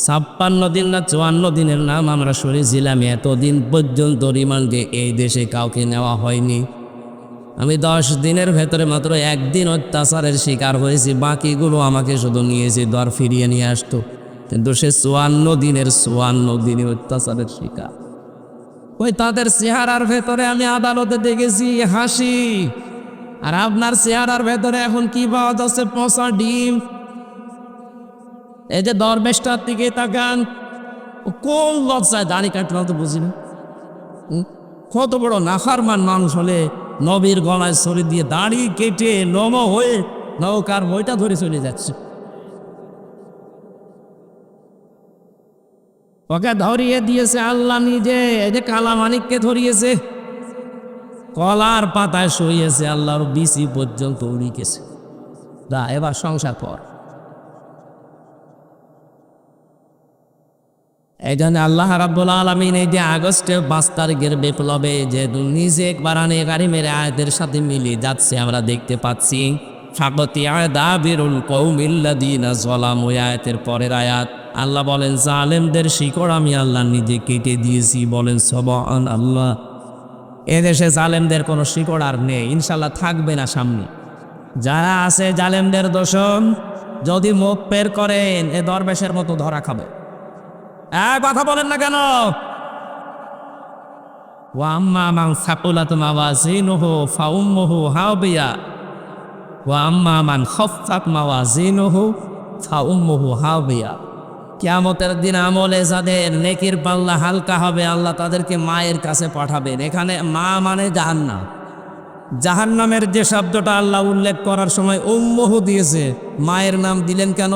56 দিন না 54 দিনের নাম আমরা শুনেছিলাম। এতদিন পর্যন্ত রিমান্ডে এই দেশে কাউকে নেওয়া হয়নি। আমি 10 দিনের ভেতরে মাত্র একদিন অত্যাচারের শিকার হয়েছি, বাকিগুলো আমাকে শুধু নিয়েছে দর ফিরিয়ে নিয়ে আসতো। কিন্তু সে 54 দিনে অত্যাচারের শিকার। ওই তাদের চেহারার ভেতরে আমি আদালতে দেখেছি হাসি, আর আপনার চেহারার ভেতরে এখন কি পাওয়া যাচ্ছে? পচা ডিম। এই যে দরবেশটার দিকে তাকান, কোন লজ্জায় দাড়ি কাটলাম তো বুঝি না। কত বড় নাফরমান মানুষ হলে নবীর গলায় ছড়ি দিয়ে দাড়ি কেটে নম হয়ে নৌকার বইটা ধরে চলে যাচ্ছে। ওকে ধরিয়ে দিয়েছে আল্লাহ নিজে। এই যে কালামানিককে ধরিয়েছে, কলার পাতায় শুয়েছে, আল্লাহর বিসি পর্যন্ত উড়ে গেছে। এবার সংসার পর। এই জন্য আল্লাহ রাব্বুল আলামিন এই যে আগস্টের 5 তারিখের বিপ্লবে যে নিজে কোরআনে কারিমের আয়াতের সাথে মিলে যাচ্ছে আমরা দেখতে পাচ্ছি। ফাকতিয়া দাবিরুল কওমিল্লাযিনা যালামু, আয়াতের পরের আয়াত আল্লাহ বলেন জালেমদের শিকড় আমি আল্লাহ নিজে কেটে দিয়েছি। বলেন সুবহান আল্লাহ। এদেশে জালেমদের কোনো শিকড় আর নেই, ইনশাল্লাহ থাকবে না সামনে। যারা আছে জালেমদের দোষণ, যদি মুখ বের করেন এ দরবেশের মতো ধরা খাবে। কথা বলেন না কেন? ওয়া আম্মা মান সাকুলাত মাওয়াজিনুহু ফাউম্মুহু হাবিয়া ওয়া আম্মা মান খাফফাত মাওয়াজিনুহু ফাউম্মুহু হাবিয়া। কিয়ামতের দিন আমলে যাদের নেকির পাল্লা হালকা হবে, আল্লাহ তাদেরকে মায়ের কাছে পাঠাবেন। এখানে মা মানে জাহান্নাম। জাহান্নামের যে শব্দটা আল্লাহ উল্লেখ করার সময় উম্মুহু দিয়েছে, মায়ের নাম দিলেন কেন?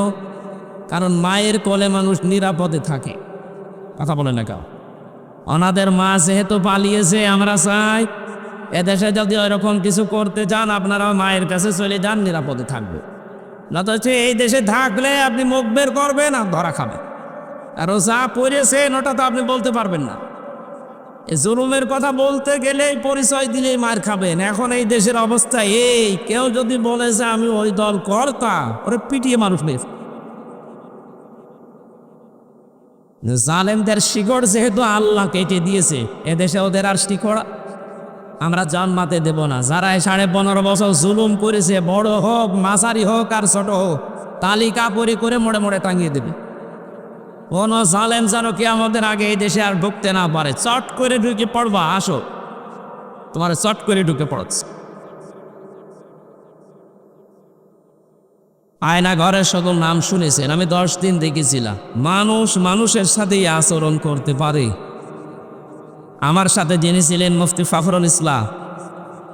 কারণ মায়ের কোলে মানুষ নিরাপদে থাকে। কথা বলে না কেউ? ওনাদের মা যেহেতু পালিয়েছে, আমরা চাই এদেশে যদি ওইরকম কিছু করতে চান আপনারা মায়ের কাছে চলে যান, নিরাপদে থাকবে। না তো হচ্ছে এই দেশে থাকলে আপনি মুখ বের করবেন আর ধরা খাবেন, আর যা পড়েছেন ওটা তো আপনি বলতে পারবেন না। এই জুলুমের কথা বলতে গেলেই পরিচয় দিলেই মার খাবেন। এখন এই দেশের অবস্থা এই, কেউ যদি বলে যে আমি ওই দল করতাম, ওরা পিটিয়ে মানুষ নেই। জালেমদের শিকড় যেহেতু আল্লাহ কেটে দিয়েছে, এদেশে ওদের আর শিকড় আমরা জন্মাতে দেব না। যারা 15.5 বছর জুলুম করেছে, বড় হোক মাঝারি হোক আর ছোট হোক, তালিকা করে মোড়ে মোড়ে টাঙিয়ে দেবে। কোন জালেম যেন কিয়ামতের আগে এই দেশে আর ঢুকতে না পারে। চট করে ঢুকে পড়বা, আসো, তোমার চট করে ঢুকে পড়ছে। আয়না ঘরের সকল নাম শুনেছেন, আমি 10 দিন দেখেছিলাম। মানুষ মানুষের সাথেই আচরণ করতে পারে। আমার সাথে যিনি ছিলেন মুফতি ফখরুল ইসলাম,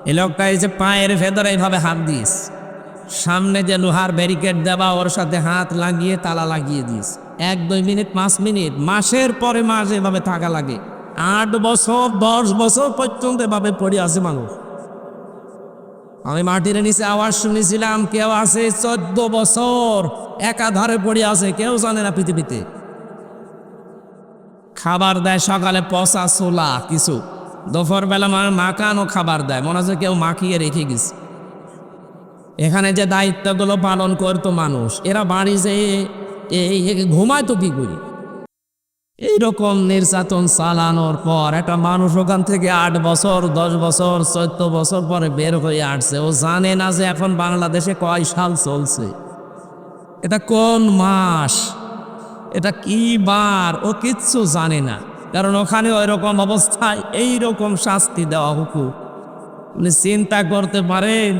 এই লোকটা এই যে পায়ের ভেতরে এইভাবে হাত দিস, সামনে যে লোহার ব্যারিকেড দেওয়া, ওর সাথে হাত লাগিয়ে তালা লাগিয়ে দিস। 1-2 মিনিট 5 মিনিট, মাসের পরে মাস এভাবে থাকা লাগে। 8 বছর 10 বছর পর্যন্ত এভাবে পড়ে আছে মানুষ। আমি মাটির নিচে আওয়াজ শুনেছিলাম কেউ আছে 14 বছর একাধারে পড়ে আছে, কেউ জানে না পৃথিবীতে। খাবার দেয় সকালে পচা ছোলা কিছু, দুপুর বেলা মাখানো খাবার দেয়, মনে হচ্ছে কেউ মাখিয়ে রেখে গেছে। এখানে যে দায়িত্বগুলো পালন করতো মানুষ, এরা বাড়ি যেয়ে ঘুমায় তো কি করি? এইরকম নির্যাতন চালানোর পর একটা মানুষ ওখান থেকে 8 বছর 10 বছর 14 বছর পরে বের হয়ে আসছে। ও জানে না যে এখন বাংলাদেশে কয় সাল চলছে, এটা কোন মাস, এটা কি বার, ও কিচ্ছু জানে না। কারণ ওখানে ওই রকম অবস্থায় এইরকম শাস্তি দেওয়া হুকুম। আপনি চিন্তা করতে পারেন,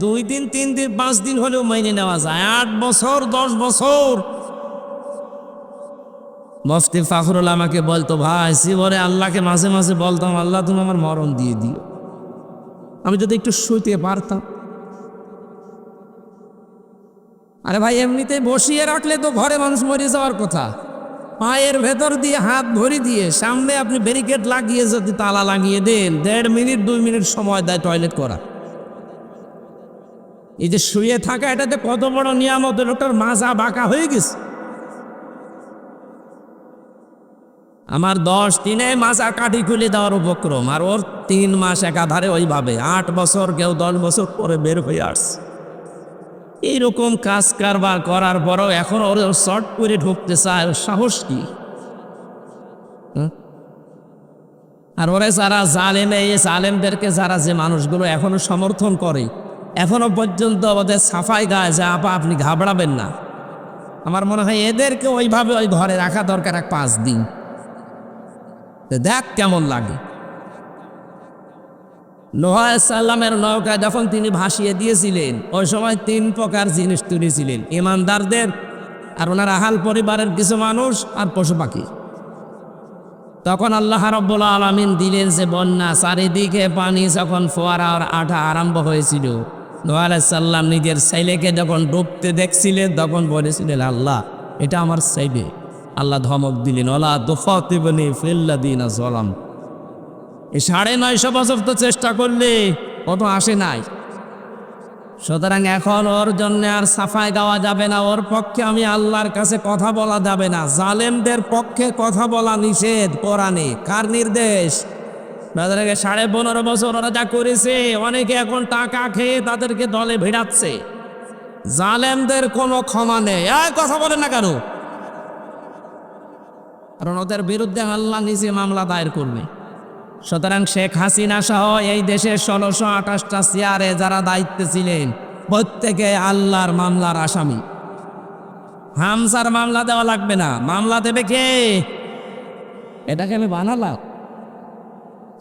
2 দিন 3 দিন 5 দিন হলেও মেনে নেওয়া যায়, 8 বছর 10 বছর। মুফতি ফখরুল আমাকে বলতো, ভাই জীবনে আল্লাহকে মাঝে মাঝে বলতাম, আল্লাহ তুমি আমার মরণ দিয়ে দিও, আমি যদি একটু শুইতে পারতাম। আরে ভাই এমনিতে বসিয়ে রাখলে তো ঘরে মানুষ মরে যাওয়ার কথা। পায়ের ভেতর দিয়ে হাত ভরি দিয়ে সামনে আপনি ব্যারিকেড লাগিয়ে যদি তালা লাগিয়ে দেন, 1.5 মিনিট 2 মিনিট সময় দেয় টয়লেট করা। এই যে শুয়ে থাকা, এটাতে কত বড় নিয়ামত, লোকটার মাজা বাঁকা হয়ে গেছে। আমার 10 দিনে মাজা কাঠি খুলে দেওয়ার উপক্রম, আর ওর 3 মাস একাধারে ওইভাবে 8 বছর, কেউ 10 বছর পরে বের হয়ে আসছে। এইরকম কাজ কারবার করার পরও এখন ওর শর্ট করে ঢুকতে চায়, ওর সাহস কি? আর ওরে যারা জালেমে, এই জালেমদেরকে যারা যে মানুষগুলো এখনো সমর্থন করে, এখনো পর্যন্ত ওদের সাফাই গায় যে আপা আপনি ঘাবড়াবেন না, আমার মনে হয় এদেরকে ওইভাবে ওই ঘরে রাখা দরকার 5 দিন। দেখ কেমন লাগে। নূহ আলাইহিস সালামের নৌকা যখন তিনি ভাসিয়ে দিয়েছিলেন, ওই সময় 3 প্রকার জিনিস তুলেছিলেন, ইমানদারদের, আর ওনার আহাল পরিবারের কিছু মানুষ, আর পশু পাখি। তখন আল্লাহ রাব্বুল আলামিন দিলেন যে বন্যা, চারিদিকে পানি যখন ফোয়ারা আর আঠা আরম্ভ হয়েছিল, নূহ আলাইহিস সালাম নিজের ছেলেকে যখন ডুবতে দেখছিলেন, তখন বলেছিলেন, আল্লাহ এটা আমার ছেলে। আল্লাহ ধমক দিলেন, ওলা তুখাতিবনি ফিল্লাযিনা যালাম। এই 950 বছর তো চেষ্টা করলে কত আসে নাই। সুতরাং এখন ওর জন্য আর সাফাই গাওয়া যাবে না, ওর পক্ষে আমি আল্লাহর কাছে কথা বলা যাবে না। জালেমদের পক্ষে কথা বলা নিষেধ কোরআনে। কার নির্দেশ? 15.5 বছর ওরা যা করেছে, অনেকে এখন টাকা খেয়ে তাদেরকে দলে ভিড়াচ্ছে। জালেমদের কোনো ক্ষমা নেই। কথা বলেন না কেন? কারণ ওদের বিরুদ্ধে আল্লাহ নিজে মামলা দায়ের করবে। সুতরাং শেখ হাসিনা সহ এই দেশের 1628টা চেয়ারে যারা দায়িত্বে ছিলেন, প্রত্যেকে আল্লাহর মামলার আসামি। হামজার মামলা দেওয়া লাগবে না, মামলা দেবে কে? এটাকে আমি বানালাম।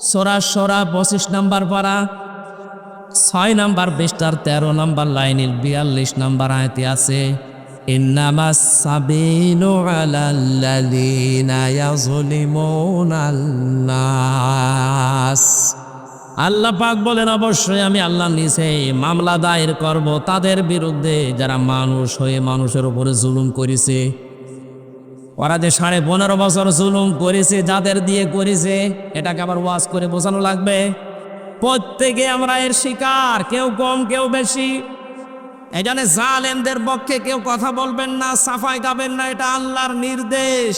সূরা সূরা 25 নম্বর পারা 6 নম্বর পৃষ্ঠার 13 নম্বর লাইনের 42 নম্বর আয়াতে আছে, ইন্নামাস সাবিলু আলাল্লাযিনা ইয়াযলিমুনান নাস। আল্লাহ পাক বলেন, অবশ্যই আমি আল্লাহ নিচে মামলা দায়ের করব তাদের বিরুদ্ধে যারা মানুষ হয়ে মানুষের উপরে জুলুম করেছে। ওরা যে 15.5 বছর জুলুম করেছে, যাদের দিয়ে করেছে, এটাকে আবার ওয়াজ করে বোঝানো লাগবে। প্রত্যেকে আমরা এর শিকার, কেউ কম কেউ বেশি। এই জন্য জালেমদের পক্ষে কেউ কথা বলবেন না, সাফাই গাবেন না, এটা আল্লাহর নির্দেশ।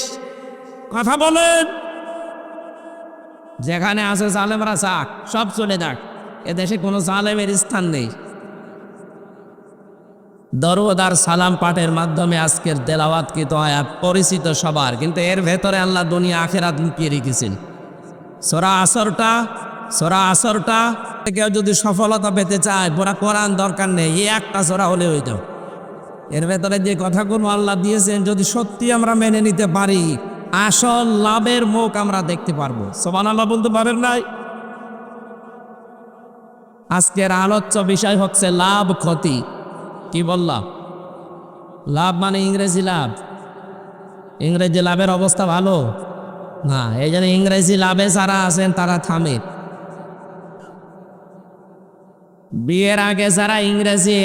কথা বলেন। যেখানে আছে জালেমরা যাক, সব চলে যাক, এদেশে কোনো জালেমের স্থান নেই। দরুদ আর সালাম পাঠের মাধ্যমে আজকের তেলাওয়াতকৃত আয়াত পরিচিত সবার, কিন্তু এর ভেতরে আল্লাহ দুনিয়া আখিরাত লুকিয়ে রেখেছেন। সূরা আসরটা কেউ যদি সফলতা পেতে চায়, পুরা কোরআন দরকার নেই, এই একটা সূরা হলে হয়ে যাও। এর ভেতরে যে কথাগুলো আল্লাহ দিয়েছেন, যদি সত্যি আমরা মেনে নিতে পারি, আসল লাভের মুখ আমরা দেখতে পারবো। সুবহানাল্লাহ বলতে পারেন নাই? আজকের আলোচ্য বিষয় হচ্ছে লাভ ক্ষতি। কি বললাম? লাভ মানে ইংরেজি লাভ। ইংরেজি লাভের অবস্থা ভালো না, এই জন্য ইংরেজি লাভে যারা আছেন তারা থামে। বিয়ের আগে যারা ইংরেজি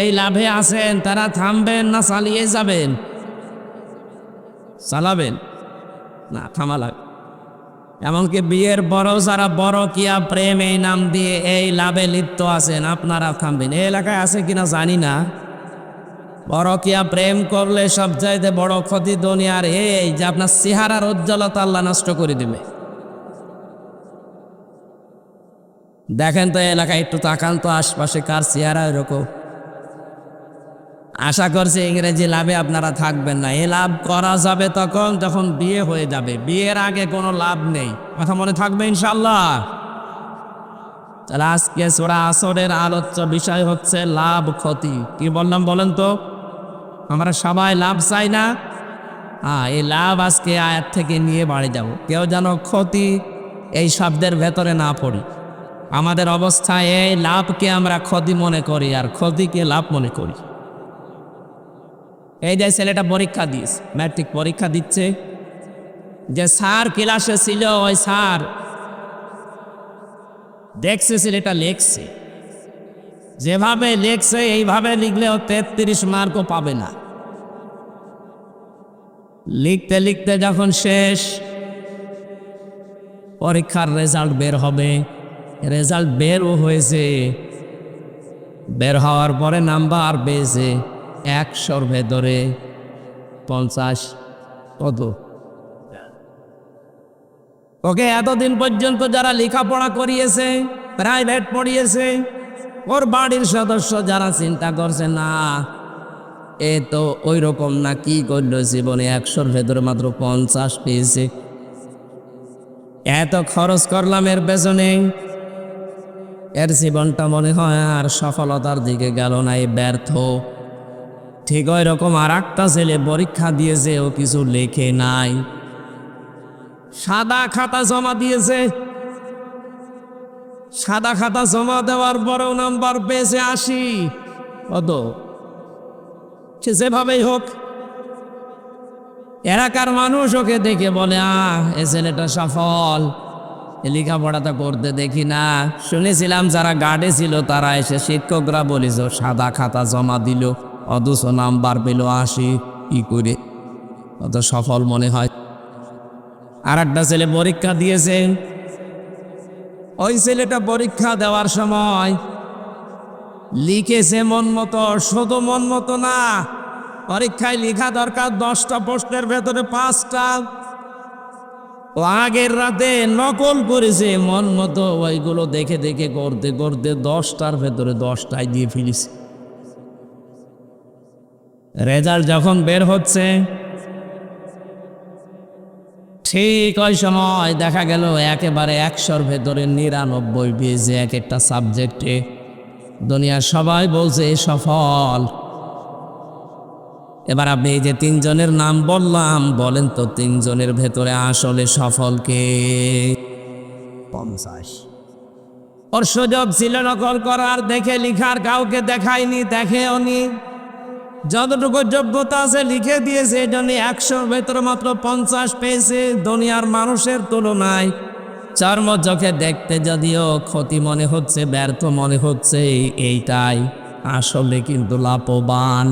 এই লাভে আছেন তারা থামবেন না চালিয়ে যাবেন? চালাবেন না, থামা লাগবে। এমনকি বিয়ের বড় যারা বড় কিয়া প্রেম এই নাম দিয়ে এই লাভে লিপ্ত আছেন, আপনারা থামবেন। এই এলাকায় আছে কিনা জানি না। বড় কিয়া প্রেম করলে সবচাইতে বড় ক্ষতি দুনিয়ার এই যে আপনার চেহারার উজ্জ্বলতা আল্লাহ নষ্ট করে দিবে। দেখেন তো এলাকায় একটু তাকান তো আশপাশে কার চেহারা এরকম। আশা করছি ইংরেজি লাভে আপনারা থাকবেন না। এই লাভ করা যাবে তখন যখন বিয়ে হয়ে যাবে, বিয়ের আগে কোনো লাভ নেই। কথা মনে থাকবে ইনশাল্লাহ। তাহলে আজকে সূরা আসরের আলোচ্য বিষয় হচ্ছে লাভ ক্ষতি। কি বললাম বলেন তো? আমরা সবাই লাভ চাই না? এই লাভ আজকে আয়াত থেকে নিয়ে বাড়ি যাব। কেউ যেন ক্ষতি এই শব্দের ভেতরে না পড়ি। আমাদের অবস্থায় এই লাভকে আমরা ক্ষতি মনে করি আর ক্ষতিকে লাভ মনে করি। এই যে ছেলেটা পরীক্ষা দিয়েছে, ম্যাট্রিক পরীক্ষা দিচ্ছে, যে স্যার ক্লাসে ছিল ওই স্যার দেখছে ছেলেটা লেখছে, যেভাবে লেখছে এইভাবে লিখলেও 33 মার্কও পাবে না। লিখতে লিখতে যখন শেষ, পরীক্ষার রেজাল্ট বের হবে, রেজাল্ট বেরও হয়েছে। বের হওয়ার পরে নাম্বার পেয়েছে 100-র ভেতরে 50। কত? ওকে এতদিন পর্যন্ত যারা লেখাপড়া করিয়েছে, প্রাইভেট পড়িয়েছে, ওর বাড়ির সদস্য যারা চিন্তা করছে না এ তো ওই রকম না, কি করলো জীবনে 100-র ভেতরে মাত্র 50 পেয়েছে, এত খরচ করলাম এর পেছনে, এর জীবনটা মনে হয় আর সফলতার দিকে গেল না, এই ব্যর্থ। ঠিক ওই রকম আর একটা ছেলে পরীক্ষা দিয়েছে, ও কিছু লেখে নাই, সাদা খাতা জমা দিয়েছে। সাদা খাতা জমা দেওয়ার পরেও নাম্বার পেয়েছে 80। কত? সে যেভাবেই হোক এলাকার মানুষ ওকে দেখে বলে এ ছেলেটা সফল, লেখাপড়াটা করতে দেখি না। শুনেছিলাম যারা গার্ডে ছিল তারা এসে শিক্ষকরা বলিস সাদা খাতা জমা দিল, অথচ নাম্বার পেল 80, কি করে অত সফল মনে হয়। আর একটা ছেলে পরীক্ষা দিয়েছে, ওই ছেলেটা পরীক্ষা দেওয়ার সময় লিখেছে মন মতো, শুধু মন মতো না, পরীক্ষায় লেখা দরকার 10টা প্রশ্নের ভেতরে 5টা ও আগের রাতে নকল করেছে মন মতো, ওইগুলো দেখে দেখে করতে করতে 10টার ভেতরে 10টাই দিয়ে ফেলেছে। রেজাল্ট যখন বের হচ্ছে ঠিক ওই সময় দেখা গেল একেবারে 100-র ভেতরে 99 পেয়েছে এক একটা সাবজেক্টে। দুনিয়ার সবাই বলছে সফল। এবার আপনি এই যে 3 জনের নাম বললাম, বলেন তো 3 জনের ভেতরে আসলে সফল কে? 50। ওর সুযোগ ছিল নকল করার, দেখে লিখার, কাউকে দেখায়নি, দেখেওনি, যতটুকু যোগ্যতা আছে লিখে দিয়েছে। এই জন্য 100-র ভেতরে মাত্র 50 পেয়েছে। দুনিয়ার মানুষের তুলনায় চর্ম চোখে দেখতে যদিও ক্ষতি মনে হচ্ছে, ব্যর্থ মনে হচ্ছে, এইটাই আসলে কিন্তু লাভবান।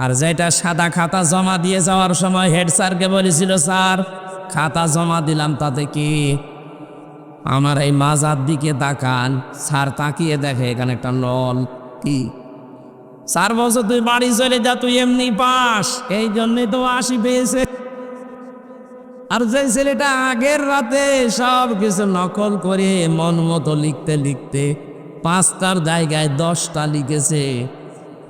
আর যেটা সাদা খাতা জমা দিয়ে যাওয়ার সময় হেড স্যারকে বলেছিল, স্যার খাতা জমা দিলাম, তাতে কি? আমার এই মাজার দিকে তাকান। স্যার তাকিয়ে দেখে এখানে একটা নল। কি? স্যার বলছে তুই বাড়ি চলে যা, তুই এমনি পাস, এই জন্যই তো 80 পেয়েছে। আর যে ছেলেটা আগের রাতে সব কিছু নকল করে মন মতো লিখতে লিখতে 5টার জায়গায় 10টা লিখেছে,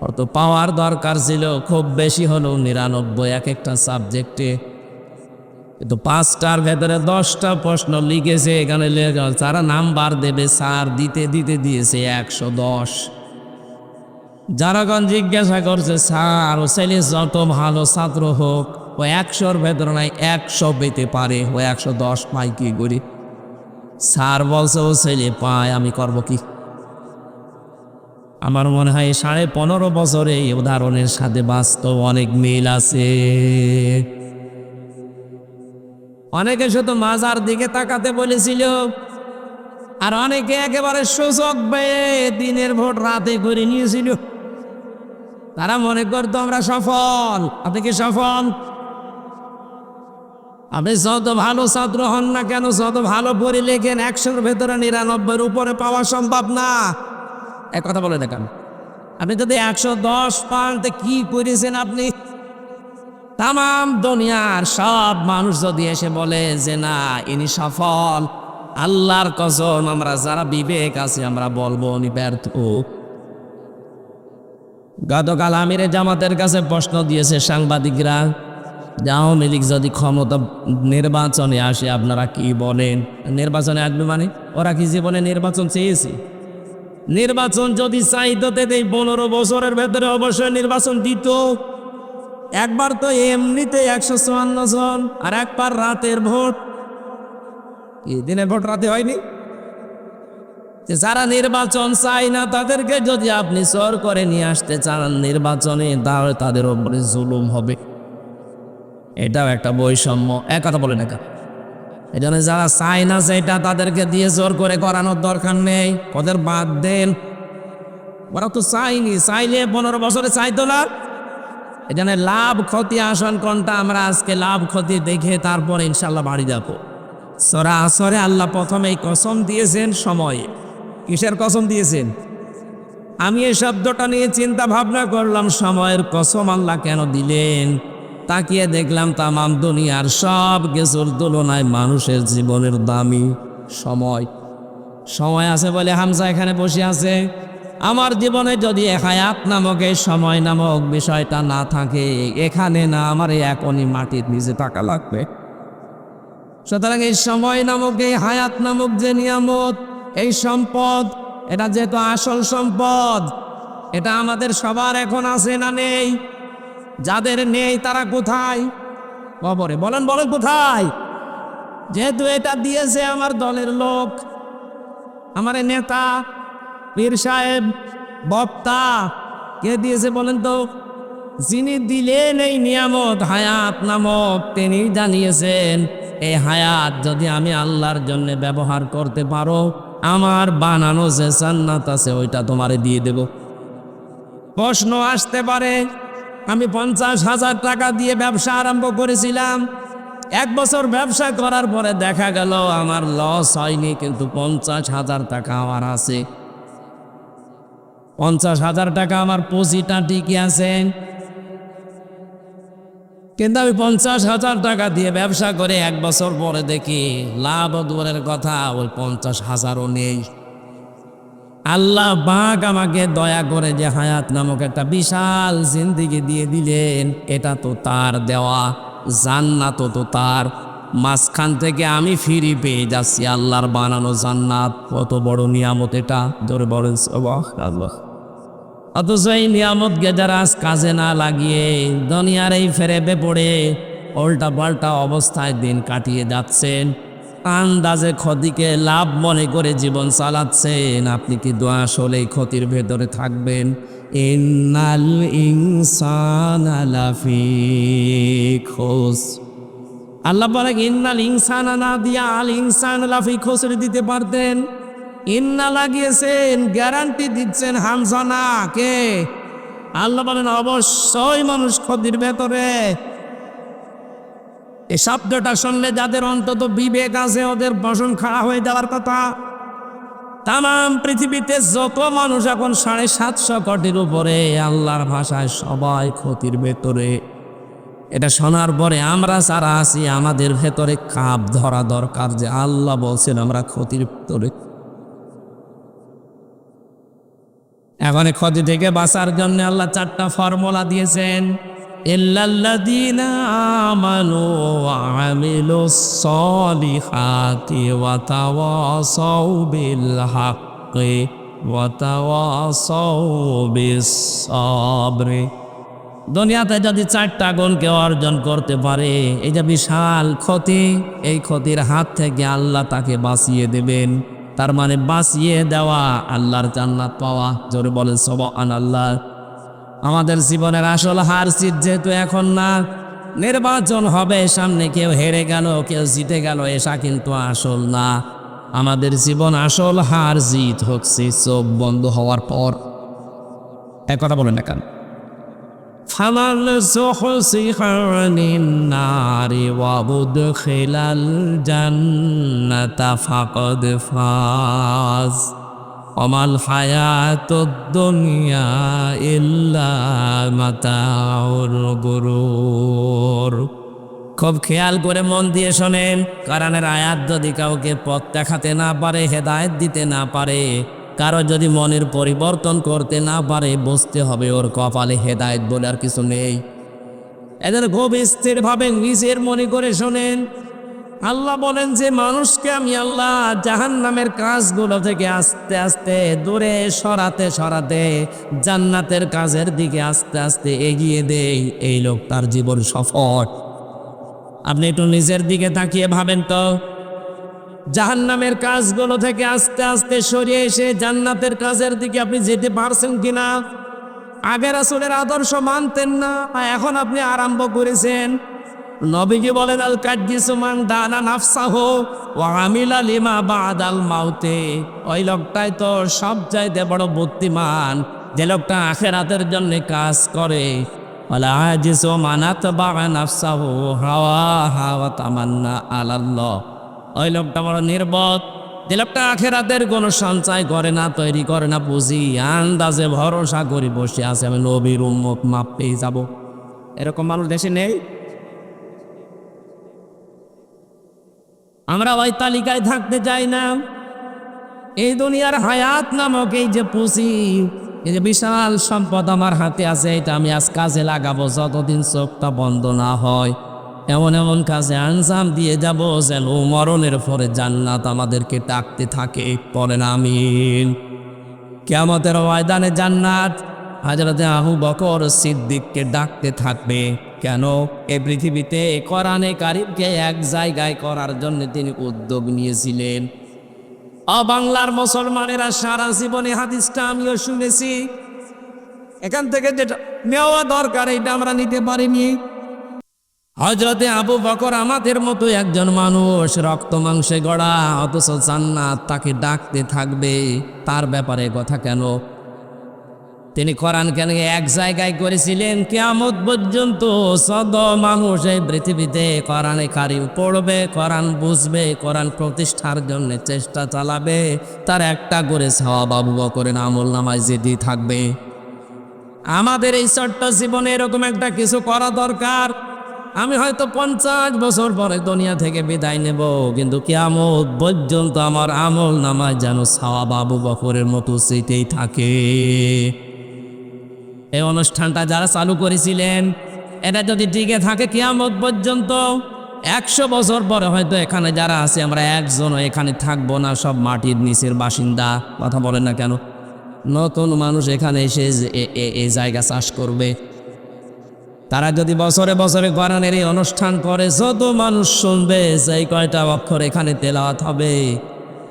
ওর তো পাওয়ার দরকার ছিল খুব বেশি হলেও 99 এক একটা সাবজেক্টে, কিন্তু 5টার ভেতরে 10টা প্রশ্ন লিখেছে। এখানে যারা নাম্বার দেবে স্যার দিতে দিতে দিয়েছে 110। যারাগণ জিজ্ঞাসা করছে স্যার ও ছেলে যত ভালো ছাত্র হোক ও 100-র ভেতরে নাই 100 পেতে পারে, ও 110 পায় কি করি? স্যার বলছে ও ছেলে পায়, আমি করব কি? আমার মনে হয় 15.5 বছরে এই উদাহরণের সাথে বাস্তব অনেক মিল আছে। অনেকে শুধু মাজার দিকে তাকাতে বলেছিল, আর অনেকে একেবারে সুযোগ পেয়ে দিনের ভোট রাতে করে নিয়েছিল। তারা মনে করতো আমরা সফল। আপনি কি সফল? আপনি যত ভালো ছাত্র হন না কেন, যত ভালো পড়ে লেখেন, 100-র ভেতরে 99-র উপরে পাওয়া সম্ভব না। এক কথা বলে দেখেন, আপনি যদি 110 পান তো কি করেছেন আপনি? তাম দুনিয়ার সব মানুষ যদি এসে বলে যে না ইনি সফল, আল্লাহর কসম আমরা যারা বিবেক আছে আমরা বলবো উনি ব্যর্থ। গতকাল আমিরে জামাতের কাছে প্রশ্ন দিয়েছে সাংবাদিকরা, আওয়ামী লীগ যদি ক্ষমতা নির্বাচনে আসে আপনারা কি বলেন? নির্বাচনে আসবে মানে ওরা কি জীবনে নির্বাচন চেয়েছে? নির্বাচন যদি চাইতো এই 15 বছরের ভেতরে অবশ্যই নির্বাচন দিত। একবার তো এমনিতে 154 জন, আর একবার রাতের ভোট। কি দিনের ভোট রাতে হয়নি? যারা নির্বাচন চায় না তাদেরকে যদি আপনি জোর করে নিয়ে আসতে চান নির্বাচনে, তাহলে তাদের উপরে জুলুম হবে। এটাও একটা বৈষম্য। এক কথা বলে না, এই জন্য যারা চায় না সেটা তাদেরকে দিয়ে জোর করে করানোর দরকার নেই, ওদের বাদ দেন। ওরা তো চাইনি, চাইলে 15 বছরে চাইতো না। এই জন্য লাভ ক্ষতি আসন কোনটা, আমরা আজকে লাভ ক্ষতি দেখে তারপর ইনশাল্লাহ বাড়ি যাবো। সূরা আসরে আল্লাহ প্রথমেই কসম দিয়েছেন সময়ে। কিসের কসম দিয়েছেন? আমি এই শব্দটা নিয়ে চিন্তা ভাবনা করলাম, সময়ের কসম আল্লাহ কেন দিলেন? তাকিয়ে দেখলাম তামাম দুনিয়ার সব কিছুর তুলনায় মানুষের জীবনের দামি সময়। সময় আছে বলে হামজা এখানে বসে আছে। আমার জীবনে যদি হায়াত নামক এই সময় নামক বিষয়টা না থাকে, এখানে না আমার এখনই মাটির নিচে থাকা লাগবে। সুতরাং এই সময় নামক এই হায়াত নামক যে নিয়ামত, এই সম্পদ, এটা যেহেতু আসল সম্পদ, এটা আমাদের সবার এখন আছে না নেই? যাদের নেই তারা কোথায়? কবরে। বলেন বলেন কোথায়? যেহেতু এটা দিয়েছে আমার দলের লোক, আমার নেতা, পীর সাহেব, বক্তা, কে দিয়েছে বলেন তো? যিনি দিলেন এই নিয়ামত হায়াত নামক, তিনি জানিয়েছেন এই হায়াত যদি আমি আল্লাহর জন্য ব্যবহার করতে পারো, আমার বানানো যে জান্নাত আছে ওইটা তোমারে দিয়ে দেব। প্রশ্ন আসতে পারে, আমি 50,000 টাকা দিয়ে ব্যবসা আরম্ভ করেছিলাম, 1 বছর ব্যবসা করার পরে দেখা গেল আমার লস হয়নি, কিন্তু 50,000 টাকা আমার আছে। 50,000 টাকা আমার পুঁজিটা ঠিকই আছে, কিন্তু আমি 50,000 টাকা দিয়ে ব্যবসা করে 1 বছর পরে দেখি লাভ দূরের কথা, ওই 50,000ও নেই। আল্লাহ পাক আমাকে দয়া করে যে হায়াত নামক একটা বিশাল জিন্দেগি দিয়ে দিলেন, এটা তো তার দেওয়া, জান্নাত তো তার। মাঝখান থেকে আমি ফিরি পেয়ে যাচ্ছি আল্লাহর বানানো জান্নাত। কত বড় নিয়ামত এটা, ধরে বলেন সুবহানাল্লাহ। অথচ এই নিয়ামতকে যারা আজ কাজে না লাগিয়ে দুনিয়ার এই ফেরেবে পড়ে উল্টা পাল্টা অবস্থায় দিন কাটিয়ে যাচ্ছেন, আন্দাজে ক্ষতিকে লাভ মনে করে জীবন চালাচ্ছেন, আপনি কি দোয়া আসলে ক্ষতির ভেতরে থাকবেন? ইন্নাল ইনসানা লাফি খুস। আল্লাহ বলে ইন্নাল ইনসানা না দিয়া আল ইনসান লাফি খুসরে দিতে পারতেন। ইন্না লাগিয়েছেন, গ্যারান্টি দিচ্ছেন হামজা না, কে? আল্লাহ বলেন অবশ্যই মানুষ ক্ষতির ভেতরে। এই শব্দটা শুনলে যাদের অন্তত বিবেক আছে ওদের বসন খাড়া হয়ে যাওয়ার কথা। তাম পৃথিবীতে যত মানুষ এখন 750 কোটির উপরে, আল্লাহর ভাষায় সবাই ক্ষতির ভেতরে। এটা শোনার পরে আমরা যারা আছি আমাদের ভেতরে কাপ ধরা দরকার যে আল্লাহ বলছেন আমরা ক্ষতির ভেতরে। এখন ক্ষতি থেকে বাঁচার জন্য আল্লাহ 4টা ফর্মুলা দিয়েছেন। ইল্লাল্লাযীনা আমানু ওয়া আমিলুস সলিহাতি ওয়া তাওয়াসাউ বিল হাক্কি ওয়া তাওয়াসাউ বিস সাবরি। দুনিয়াতে যদি 4টা গুণকে অর্জন করতে পারে, এই যে বিশাল ক্ষতি, এই ক্ষতির হাত থেকে আল্লাহ তাকে বাঁচিয়ে দেবেন। তার মানে বাঁচিয়ে দেওয়া, আল্লাহর জান্নাত পাওয়া। জোরে বলেন সুবহানাল্লাহ। আমাদের জীবনের আসল হার জিত যেহেতু এখন না, নির্বাচন হবে সামনে, কেউ হেরে গেল কেউ জিতে গেল, এসা কিন্তু আসল না। আমাদের জীবন আসল হার জিত হচ্ছে চোখ বন্ধ হওয়ার পর। এক কথা বলেন না কেন? ফামান যুহযিহা আনিন নারি ওয়া উদখিলাল জান্নাতা ফাকাদ ফাজ ওমাল হায়াতুদ দুনিয়া ইল্লা মাতাউল গুরুর। খুব খেয়াল করে মন দিয়ে শোনেন, কোরআনের আয়াত যদি কাউকে পথ দেখাতে না পারে, হেদায়েত দিতে না পারে, কারো যদি মনের পরিবর্তন করতে না পারে, বুঝতে হবে ওর কপালে হেদায়েত বলে আর কিছু নেই। এদের খুব স্থিরভাবে নিজের মনে করে শোনেন। আল্লাহ বলেন যে মানুষকে আমি আল্লাহ জাহান্নামের কাজগুলো থেকে আস্তে আস্তে দূরে সরাতে সরাতে জান্নাতের কাজের দিকে আস্তে আস্তে এগিয়ে দেই, এই লোকটার জীবন সফল। আপনি একটু নিজের দিকে তাকিয়ে ভাবেন তো, জাহান্নামের কাজগুলো থেকে আস্তে আস্তে সরিয়ে এসে জান্নাতের কাজের দিকে আপনি যেতে পারছেন কিনা? আগে রাসূলের আদর্শ মানতেন না, এখন আপনি আরম্ভ করেছেন। নবীজি বলেন আল কাজ্জিসু মান দানা নাফসাহু ওয়া আমিলা লিমা বাদাল মাউতে। ওই লোকটাই তো সবচাইতে বড় বুদ্ধিমান, যে লোকটা আখিরাতের জন্য কাজ করে। ওয়ালা আজিসু মান আতবা নাফসাহু হাওয়াহা ওয়া তামান্না আলাল্লাহ। ওই লোকটা বড় নির্বোধ, যে লোকটা আখিরাতের কোনো সঞ্চয় করে না, তৈরি করে না পুঁজি, আন্দাজে ভরসা করে বসে আছে আমি নবীর উম্মত, মাপ পেয়ে যাব। এরকম মানুষ দেশে নেই। আমরা ওই তালিকায় থাকতে চাই না। এই দুনিয়ার হায়াত নামক এই যে পুঁজি, এই যে বিশাল সম্পদ আমার হাতে আছে, এটা আমি আজ কাজে লাগাবো যতদিন চোখটা বন্ধ না হয়। এমন এমন কাজে আঞ্জাম দিয়ে যাব যেন মরণের পরে জান্নাত আমাদেরকে ডাকতে থাকে। পড়েন আমিন। কিয়ামতের ময়দানে জান্নাত হযরতে আবু বকর সিদ্দিককে ডাকতে থাকবে। কেন? এই পৃথিবীতে কোরআনে কারীমকে এক জায়গায় করার জন্য তিনি উদ্যোগ নিয়েছিলেন। বাংলার মুসলমানেরা সারা জীবনে হাদিসটা আমিও শুনেছি, এখান থেকে যেটা নেওয়া দরকার এটা আমরা নিতে পারিনি। হযরতে আবু বকর আমাদের মতো একজন মানুষ, রক্ত মাংসে গড়া, অথচ জান্নাত তাকে ডাকতে থাকবে। তার ব্যাপারে কথা কেন? তিনি কোরআন কেন এক জায়গায় করেছিলেন? কিয়ামত পর্যন্ত সদ মানুষ এই পৃথিবীতে কোরআনে কারীম পড়বে, কোরআন বুঝবে, কোরআন প্রতিষ্ঠার জন্য চেষ্টা চালাবে, তার একটা করে সওয়াব আবু বকরের আমলনামায় যেতেই থাকবে। আমাদের এই ছোট্ট জীবনে এরকম একটা কিছু করা দরকার। আমি হয়তো 50 বছর পরে দুনিয়া থেকে বিদায় নেব, কিন্তু কিয়ামত পর্যন্ত আমার আমলনামায় যেন সওয়াব আবু বকরের মতো যেতেই থাকে। এই অনুষ্ঠানটা যারা চালু করেছিলেন, এটা যদি টিকে থাকে কিয়ামত পর্যন্ত, 100 বছর পরে হয়তো এখানে যারা আছে আমরা একজনও এখানে থাকবো না, সব মাটির নিচের বাসিন্দা। কথা বলেন না কেন? নতুন মানুষ এখানে এসে এই জায়গা চাষ করবে। তারা যদি বছরে বছরে কোরআনের এই অনুষ্ঠান করে, যত মানুষ শুনবে, সেই কয়টা অক্ষর এখানে তেলাওয়াত হবে,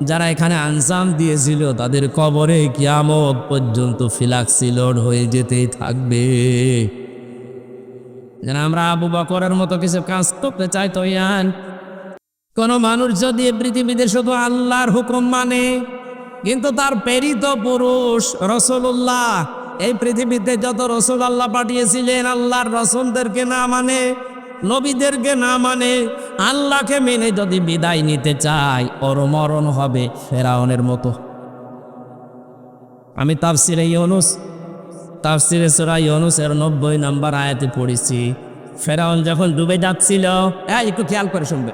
যারা এখানে আঞ্জাম দিয়েছিল তাদের কবরে কিয়ামত পর্যন্ত ফিলাক্সি লোড হয়ে যেতেই থাকবে। যেন আমরা আবু বকরের মতো কিছু কাজ করতে চাই তো ইয়ান। কোন মানুষ যদি পৃথিবীতে শুধু আল্লাহর হুকুম মানে, কিন্তু তার প্রেরিত পুরুষ রাসূলুল্লাহ, এই পৃথিবীতে যত রাসূল আল্লাহ পাঠিয়েছিলেন, আল্লাহর রাসূলদেরকে না মানে, নবীদেরকে না মানে, আল্লাহকে মেনে যদি বিদায় নিতে চায়, ওর মরণ হবে ফেরাউনের মতো। আমি তাফসিরে সূরা ইউনূসের 90 নম্বর আয়াতে পড়েছি, ফেরাউন যখন ডুবে যাচ্ছিল, একটু খেয়াল করে শুনবে,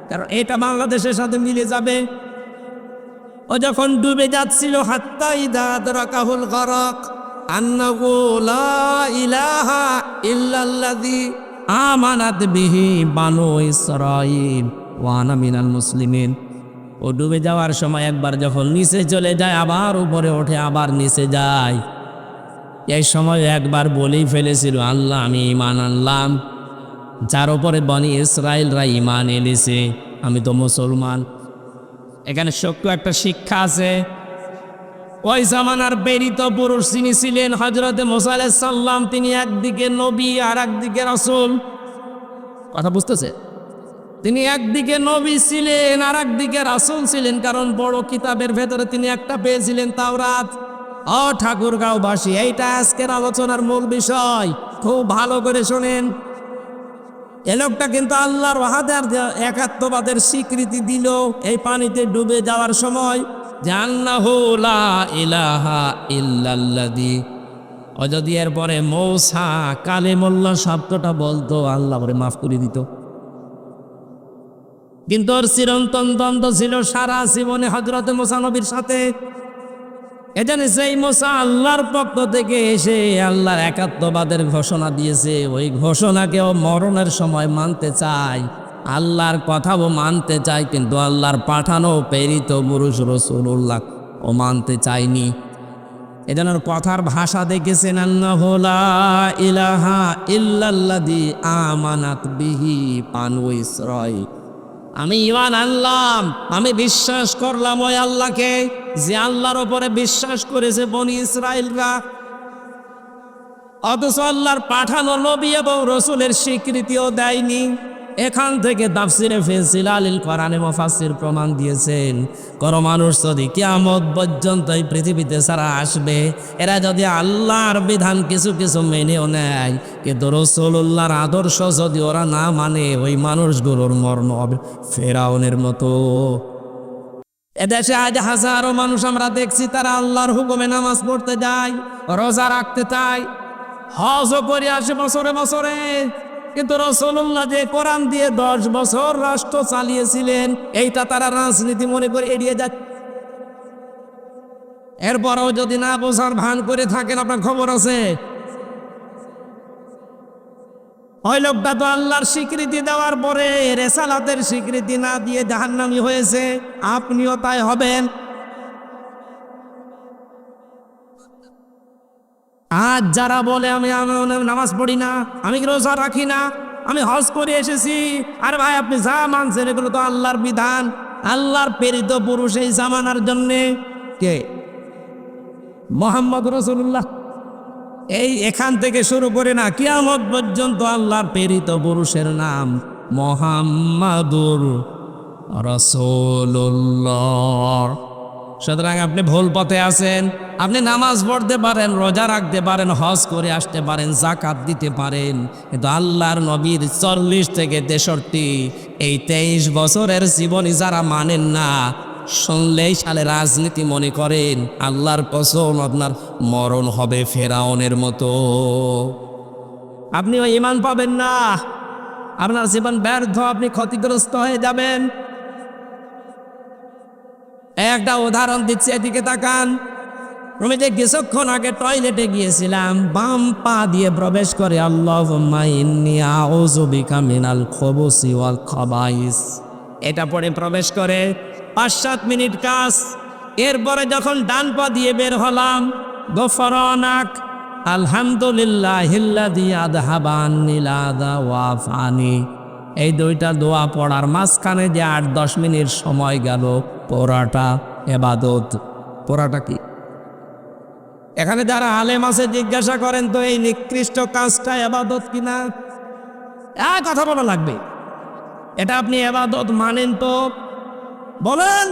কারণ এটা বাংলাদেশের সাথে মিলে যাবে। ও যখন ডুবে যাচ্ছিল, হাত্তা ইযা আদরাকাহুল গরক আন্নাহু লা ইলাহা ইল্লাল্লাযী আমানাত বিহি বানু ইসরাঈল ওয়া আনা মিনাল মুসলিমিন। ও ডুবে যাওয়ার সময় একবার যখন নিচে চলে যায়, আবার উপরে ওঠে, আবার নিচে যায়। এই সময় একবার বলেই ফেলেছিল, আল্লাহ আমি ঈমান আনলাম, যার উপরে বনি ইসরাঈলরা ঈমান এনেছে, আমি তো মুসলমান। এখানে সত্য একটা শিক্ষা আছে। ওই জামানার প্রেরিত পুরুষ যিনি ছিলেন হযরতে মুসা আলাইহিস সালাম, তিনি একদিকে নবী আর একদিকে রাসূল। কথা বুঝতেছে? তিনি একদিকে নবী ছিলেন আর একদিকে রাসূল ছিলেন, কারণ বড় কিতাবের ভেতরে তিনি একটা পেয়েছিলেন, তাওরাত। ও ঠাকুরগাঁওবাসী, এইটা আজকের আলোচনার মূল বিষয়, খুব ভালো করে শোনেন। এ লোকটা কিন্তু আল্লাহর ওয়াহাদার একাত্মবাদের স্বীকৃতি দিল এই পানিতে ডুবে যাওয়ার সময়, যে আন্নাহু লা ইলাহা ইল্লাল্লাযী। ও যদি এরপরে মৌসা কালিমুল্লাহ শব্দটা বলতো, আল্লাহ করে মাফ করে দিত। কিন্তু ওর চিরন্তন দ্বন্দ্ব ছিল সারা জীবনে হযরত মুসা নবীর সাথে। এজন্য সেই মুসা আল্লাহর পক্ষ থেকে এসে আল্লাহর একাত্মবাদের ঘোষণা দিয়েছে, ওই ঘোষণাকেও মরণের সময় মানতে চায়, আল্লাহর কথাও মানতে চায়, কিন্তু আল্লাহর পাঠানো প্রেরিত পুরুষ রাসূলুল্লাহ ও মানতে চায়নি। এজন্য কথার ভাষা দেখেছেন, আন্নাহু লা ইলাহা ইল্লাল্লাযী আমানাত বিহি বানু ইসরাঈল। আমি ঈমান আনলাম, আমি বিশ্বাস করলাম ওই আল্লাহকে যে আল্লাহর উপরে বিশ্বাস করেছে বনি ইসরাইলরা। অথচ আল্লাহর পাঠানো নবী এবং রসুলের স্বীকৃতিও দেয়নি। এখান থেকে তাফসিরে ফিজিলালিল কোরআনে মুফাসসির প্রমাণ দিয়েছেন, কোন মানুষ যদি কিয়ামত পর্যন্ত এই পৃথিবীতে ছাড়া আসবে, এরা যদি আল্লাহর বিধান কিছু কিছু মেনেও নেয়, কিন্তু রাসূলুল্লাহর আদর্শ যদি ওরা না মানে, ওই মানুষগুলোর মরণ হবে ফেরাউনের মতো। এদেশে আজ হাজারো মানুষ আমরা দেখছি, তারা আল্লাহর হুকুমে নামাজ পড়তে যায়, রোজা রাখতে চায়, হজও করে আসে বছরে বছরে, কিন্তু রাসূলুল্লাহ যে কোরআন দিয়ে 10 বছর রাষ্ট্র চালিয়েছিলেন, এইটা তারা রাজনীতি মনে করে এড়িয়ে যায়। এরপরও যদি না বোঝার ভান করে থাকেন, আপনার খবর আছে। ওই লোকটা তো আল্লাহর স্বীকৃতি দেওয়ার পরে রেসালাতের স্বীকৃতি না দিয়ে জাহান্নামী হয়েছে, আপনিও তাই হবেন। আজ যারা বলে আমি নামাজ পড়ি না, আমি রোজা রাখি না, আমি হজ করে এসেছি, আরে ভাই আপনি যা মানছেন এগুলো তো আল্লাহর বিধান, আল্লাহর প্রেরিত পুরুষ এই জামানার জন্যে কে? মুহাম্মদ রাসূলুল্লাহ। এই এখান থেকে শুরু করে না কিয়ামত পর্যন্ত আল্লাহর প্রেরিত পুরুষের নাম মুহাম্মাদুর রাসূলুল্লাহ। সুতরাং আপনি ভুল পথে আছেন। আপনি নামাজ পড়তে পারেন, রোজা রাখতে পারেন, হজ করে আসতে পারেন, যাকাত দিতে পারেন, কিন্তু আল্লাহর নবীর 40 থেকে 63 এই 23 বছরের জীবনী যারা মানেন না, শুনলেই সালে রাজনীতি মনে করেন, আল্লাহর কসম আপনার মরণ হবে ফেরাউনের মতো। আপনি ওই ঈমান পাবেন না, আপনার জীবন ব্যর্থ, আপনি ক্ষতিগ্রস্ত হয়ে যাবেন। একটা উদাহরণ দিচ্ছি, এদিকে তাকান। আমি যে কিছুক্ষণ আগে টয়লেটে গিয়েছিলাম, বাম পা দিয়ে প্রবেশ করে আল্লাহুম্মা ইন্নী আউযু বিকা মিনাল খুবুসি ওয়াল খাবাইস, এটা পড়ে প্রবেশ করে 5-7 মিনিট কাজ। এরপরে যখন ডান পা দিয়ে বের হলাম, গফরানাক আলহামদুলিল্লাহিল্লাযী আযহাবা আন্নিল আযা ওয়া আফানি, এই দুইটা দোয়া পড়ার মাঝখানে যে 8-10 মিনিট সময় গেল, পড়াটা ইবাদত। পড়াটা কি? এখানে যারা আলেম আছে জিজ্ঞাসা করেন তো, এই নিকৃষ্ট কাজটা ইবাদত কিনা? কথা বলা লাগবে। এটা আপনি ইবাদত মানেন তো বলেন,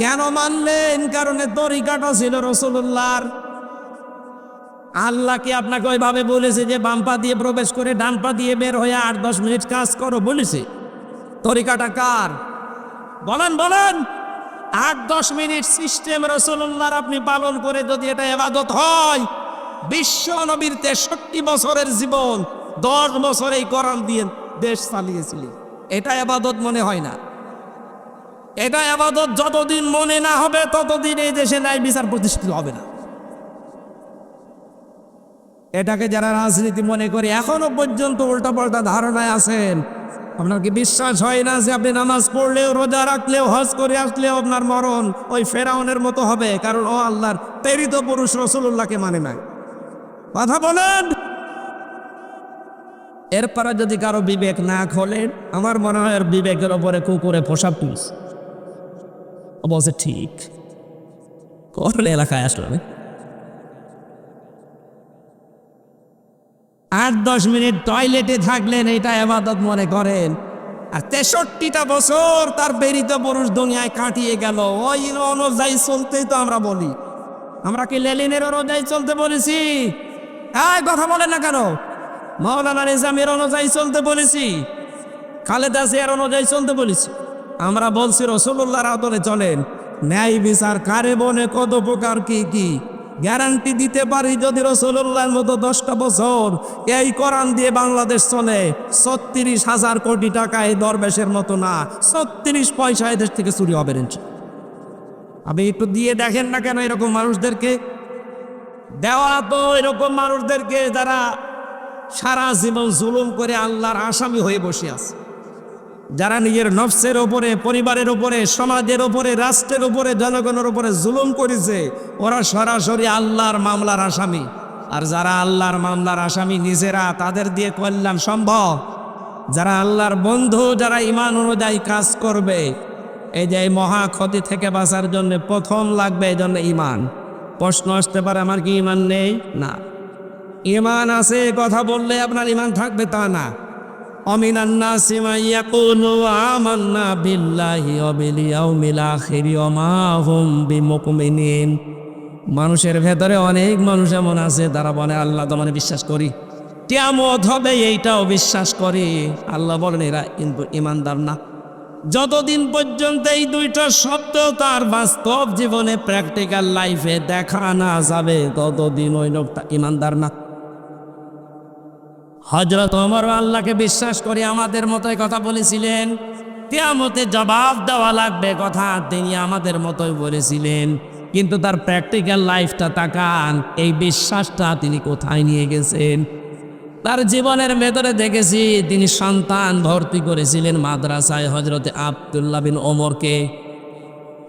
কেন মানলেন? কারণ তরিকাটা ছিল রাসূলুল্লাহর। আল্লাহ কি আপনাকে ওইভাবে বলেছে যে বাম পা দিয়ে প্রবেশ করে ডান পা দিয়ে বের হয়ে 8-10 মিনিট কাজ করো বলেছে? তরিকাটা কার? বলেন বলেন। 8-10 মিনিট সিস্টেম রাসূলুল্লাহর আপনি পালন করে যদি এটা ইবাদত হয়, বিশ্ব নবীর 63 বছরের জীবন 10 বছর এই কোরআন দিয়ে দেশ চালিয়েছিলেন, এটা ইবাদত মনে হয় না। এটা ইবাদত যতদিন মনে না হবে ততদিন এই দেশে ন্যায় বিচার প্রতিষ্ঠিত হবে না। এটাকে যারা রাজনীতি মনে করে এখনো পর্যন্ত উল্টাপাল্টা ধারণায় আছেন, আপনার কি বিশ্বাস হয় না যে আপনি নামাজ পড়লেও, রোজা রাখলেও, হজ করে আসলেও আপনার মরণ ওই ফেরাউনের মতো হবে? কারণ ও আল্লাহর প্রেরিত পুরুষ রাসূলুল্লাহকে মানে নাই। কথা বলেন। এরপরে যদি কারো বিবেক না খোলেন, আমার মনে হয় বিবেকের ওপরে কুকুরে পোশাক তুলছে। বলছে ঠিক কোন এলাকায় আসলাম, 8-10 মিনিট টয়লেটে থাকলেন, এটা ইবাদত মনে করেন। আর 63টা বছর তার প্রেরিত পুরুষ দুনিয়ায় কাটিয়ে গেল, ওই অনুযায়ী চলতেই তো আমরা বলি আমরা কি লেনিনের অনুযায়ী চলতে বলেছি? এই কথা বলেন না কেন? মাওলানা নিজামের অনুযায়ী চলতে বলেছি, খালেদা জিয়ার অনুযায়ী চলতে বলেছি। আমরা বলছি রাসূলুল্লাহর আদলে চলেন। ন্যায় বিচার কারে বনে কত প্রকার কি কি গ্যারান্টি দিতে পারি, যদি রাসূলুল্লাহর মতো 10টা বছর এই কোরআন দিয়ে বাংলাদেশ চলে, 36,000 কোটি টাকা এই দরবেশের মতো না, 36 পয়সা এদেশ থেকে চুরি হবে না। আপনি একটু দিয়ে দেখেন না কেন এরকম মানুষদেরকে দেওয়া, তো এরকম মানুষদেরকে যারা সারা জীবন জুলুম করে আল্লাহর আসামি হয়ে বসে আছে, যারা নিজের নফসের ওপরে, পরিবারের ওপরে, সমাজের ওপরে, রাষ্ট্রের ওপরে, জনগণের ওপরে জুলুম করেছে, ওরা সরাসরি আল্লাহর মামলার আসামি। আর যারা আল্লাহর মামলার আসামি নিজেরা, তাদের দিয়ে কল্যাণ সম্ভব? যারা আল্লাহর বন্ধু, যারা ঈমান অনুযায়ী কাজ করবে, এই যে এই মহা ক্ষতি থেকে বাঁচার জন্য প্রথম লাগবে এই জন্য ঈমান। প্রশ্ন আসতে পারে আমার কি ঈমান নেই? না, ঈমান আছে। কথা বললে আপনার ঈমান থাকবে তা না। অমিনান নাসি মান ইয়াকুলু আমান্না বিল্লাহি ওয়া বিল ইয়াউমিল আখির ওয়া মা হুম বিমুমিনিন। মানুষের ভেতরে অনেক মানুষ এমন আছে তারা বলে আল্লাহ তোমারে বিশ্বাস করি, কিয়ামত হবে এইটাও বিশ্বাস করি। আল্লাহ বলেন এরা কিন্তু ঈমানদার না। যতদিন পর্যন্ত এই দুইটা শব্দ তার বাস্তব জীবনে, প্র্যাকটিক্যাল লাইফে দেখা না যাবে, ততদিন ওই লোকটা ঈমানদার না। হযরত ওমর আল্লাহকে বিশ্বাস করে আমাদের মতোই কথা বলেছিলেন, কিয়ামতে জবাব দেওয়া লাগবে কথা তিনি আমাদের মতোই বলেছিলেন, কিন্তু তার প্র্যাকটিক্যাল লাইফটা তাকান, এই বিশ্বাসটা তিনি কোথায় নিয়ে গেছেন। তার জীবনের ভেতরে দেখেছি তিনি সন্তান ভর্তি করেছিলেন মাদ্রাসায় হযরতে আব্দুল্লাহ বিন ওমরকে।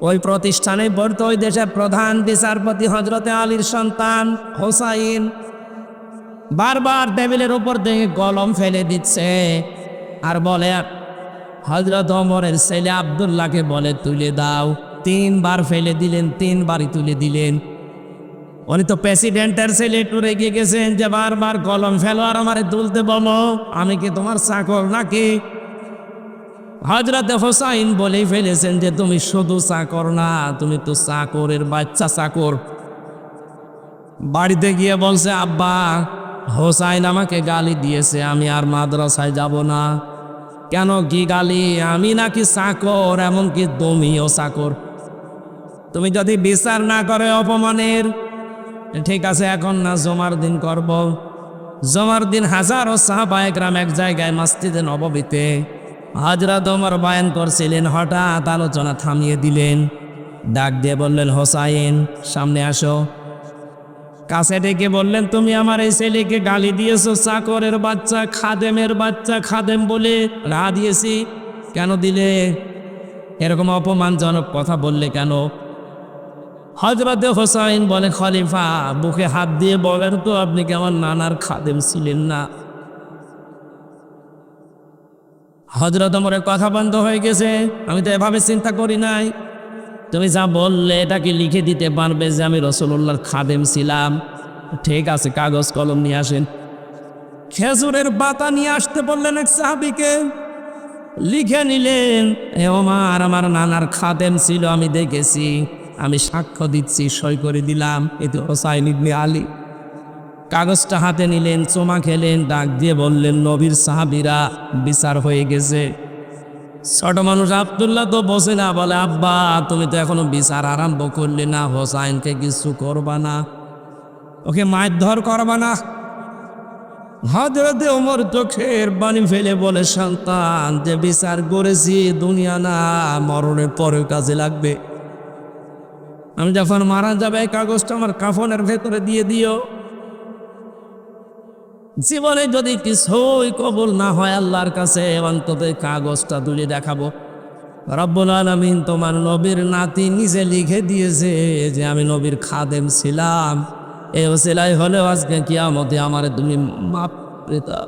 ওই প্রতিষ্ঠানে পড়তো ওই দেশের প্রধান বিচারপতি হযরতে আলীর সন্তান হোসাইন। বারবার টেবিলের উপর থেকে কলম ফেলে দিচ্ছে আর বলে হযরত ওমরের ছেলে আব্দুল্লাহকে বলে তুলে দাও। 3বার ফেলে দিলেন, 3বারই তুলে দিলেন। উনি তো প্রেসিডেন্টের ছেলে, টুরে গিয়ে গেছেন যে বারবার কলম ফেলো আর আমারে তুলতে বলো, আমি কি তোমার চাকর নাকি? হযরতে হোসাইন বলেই ফেলেছেন যে তুমি শুধু চাকর না, তুমি তো চাকরের বাচ্চা চাকর। বাড়িতে গিয়ে বলছে আব্বা হোসাইন আমাকে গালি দিয়েছে, আমি আর মাদ্রাসায় যাব না। কেন, কি গালি? আমি নাকি চাকর, এমনকি তুমিও চাকর। তুমি যদি বিচার না করে অপমানের, ঠিক আছে এখন না জমার দিন করব। জমার দিন হাজারো সাহাবায়ে কেরাম এক জায়গায় মসজিদে নববীতে হযরত ওমর বয়ান করছিলেন, হঠাৎ আলোচনা থামিয়ে দিলেন, ডাক দিয়ে বললেন হোসাইন সামনে আসো। কাছে ডেকে বললেন তুমি আমার এই ছেলেকে গালি দিয়েছো, চাকরের বাচ্চা, খাদেমের বাচ্চা, খাদেম বলে রা দিয়েছি। কেন দিলে? এরকম অপমানজনক কথা বললে কেন? হযরতে হোসাইন বলে খলিফা বুকে হাত দিয়ে বলেন তো আপনি কি আমার নানার খাদেম ছিলেন না? হযরত ওমরের কথা বন্ধ হয়ে গেছে, আমি তো এভাবে চিন্তা করি নাই। তুমি যা বললে এটা কি লিখে দিতে পারবে যে আমি রাসূলুল্লাহর খাদেম ছিলাম? ঠিক আছে, কাগজ কলম নিয়ে আসেন। খেজুরের পাতা নিয়ে আসতে বললেন এক সাহাবীকে, লিখে নিলেন এ ওমর আমার নানার খাদেম ছিল, আমি দেখেছি, আমি সাক্ষ্য দিচ্ছি, সই করে দিলাম, এতে হোসাইন ইবনে আলী। কাগজটা হাতে নিলেন, চোমা খেলেন, ডাক দিয়ে বললেন নবীর সাহাবীরা বিচার হয়ে গেছে। ছোট মানুষ আব্দুল্লাহ তো বসে না, বলে আব্বা তুমি তো এখনো বিচার আরম্ভ করলে না, হোসাইনকে কিছু করবা না, ওকে মারধর করবা না? হযরতে ওমর চোখের পানি ফেলে বলে সন্তান যে বিচার করেছি দুনিয়া না, মরণের পরে কাজে লাগবে। আমি যখন মারা যাবে কাগজটা আমার কাফনের ভেতরে দিয়ে দিও। জীবনে যদি কিছুই কবুল না হয় আল্লাহর কাছে, অন্তত কাগজটা তুলে দেখাবো রব্বুল আলামিন তোমার নবীর নাতি নিজে লিখে দিয়েছে যে আমি নবীর খাদেম ছিলাম, এই ওসিলাই হলেও আজকে কিয়ামতে আমারে তুমি মাপ পেতা।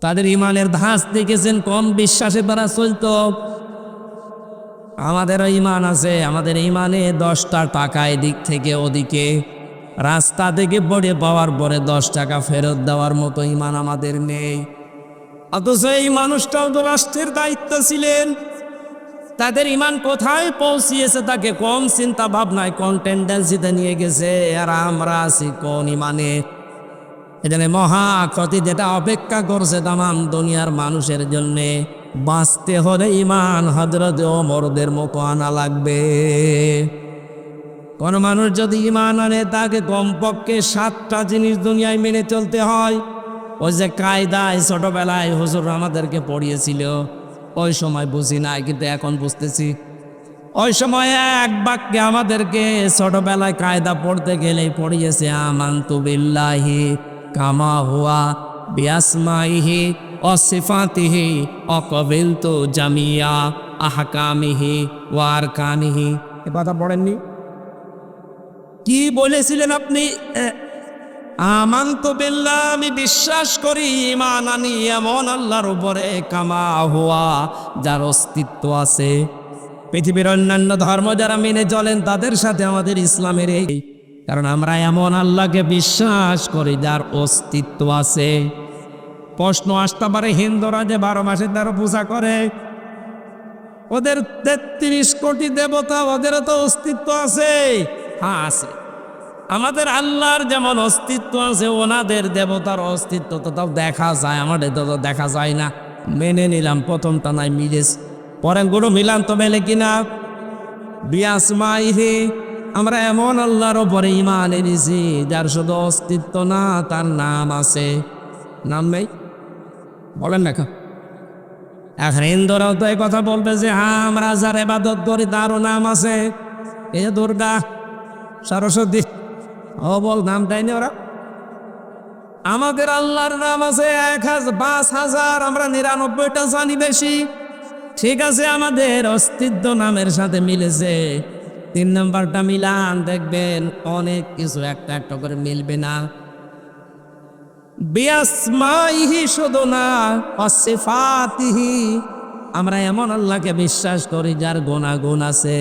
তাদের ইমানের ধাঁচ দেখেছেন, কম বিশ্বাসে তারা চলত। আমাদেরও ইমান আছে, আমাদের ইমানে 10টা টাকা এদিক থেকে ওদিকে, রাস্তা থেকে পড়ে পাওয়ার পরে 10 টাকা ফেরত দেওয়ার মতো ইমান আমাদের নেই। অথচ এই মানুষটাও তো রাষ্ট্রের দায়িত্ব ছিলেন, তাদের ইমান কোথায় পৌঁছিয়েছে তাকে কম চিন্তা ভাবনায় কোন টেন্ডেন্সিতে নিয়ে গেছে, আর আমরা আছি কোন ইমানে। এখানে মহা ক্ষতি যেটা অপেক্ষা করছে তামাম দুনিয়ার মানুষের জন্যে। বাঁচতে হলে ইমান হযরত ওমরদের মতো আনা লাগবে। কোন মানুষ যদি ইমান আনে তাকে কমপক্ষে 7টা জিনিস দুনিয়ায় মেনে চলতে হয়। ওই যে কায়দায় ছোটবেলায় হুজুর আমাদেরকে পড়িয়েছিল, ওই সময় বুঝি নাই, কিন্তু এখন বুঝতেছি। ওই সময় এক বাক্যে আমাদেরকে ছোটবেলায় কায়দা পড়তে গেলেই পড়িয়েছে, আমানতু বিল্লাহি কামা হুয়া বিআসমাইহি ওয়া সিফাতিহি ওয়া ক্বাবিলতু জামিয়া আহকামিহি ওয়া আরকানিহি। এ কথা পড়েননি? কি বলেছিলেন আপনি? আমানতু বিল্লাহ, আমি বিশ্বাস করি, ঈমান আনি এমন আল্লাহর উপরে, কামা হুয়া, যার অস্তিত্ব আছে। পৃথিবীর অন্যান্য ধর্ম যারা মেনে চলেন তাদের সাথে আমাদের ইসলামের এই, কারণ আমরা এমন আল্লাহকে বিশ্বাস করি যার অস্তিত্ব আছে। প্রশ্ন আসতে পারে, হিন্দুরা যে 12 মাসে 13 পূজা করে, ওদের 33 কোটি দেবতা, ওদেরও তো অস্তিত্ব আছে। হ্যাঁ আছে। আমাদের আল্লাহর যেমন অস্তিত্ব আছে, ওনাদের দেবতার অস্তিত্ব তো তাও দেখা যায়, আমাদের তো দেখা যায় না। মেনে নিলাম প্রথমটা নাই মিলেস, পরের গুলো মিলান তো মেলে কিনা? বিআসমাইহি, আমরা এমন আল্লাহর ওপরে ঈমান এনেছি যার শুধু অস্তিত্ব না, তার নাম আছে। নাম নেই? বলেন না কা? এখন হিন্দুরাও তো এই কথা বলবে যে হ্যাঁ আমরা যার ইবাদত করি তারও নাম আছে। এই যে দুর্গা, সরস্বতী, ও বল নাম দেয়নি ওরা। আমাদের আল্লাহর নাম আছে 5,000, আমরা 99টা জানি বেশি। ঠিক আছে, আমাদের অস্তিত্ব নামের সাথে মিলেছে। 3 নম্বরটা মিলান, দেখবেন অনেক কিছু একটা একটা করে মিলবে না। বিআসমাইহি শুধু না, ওয়াসিফাতিহি, আমরা এমন আল্লাহকে বিশ্বাস করি যার গুণাগুণ আছে।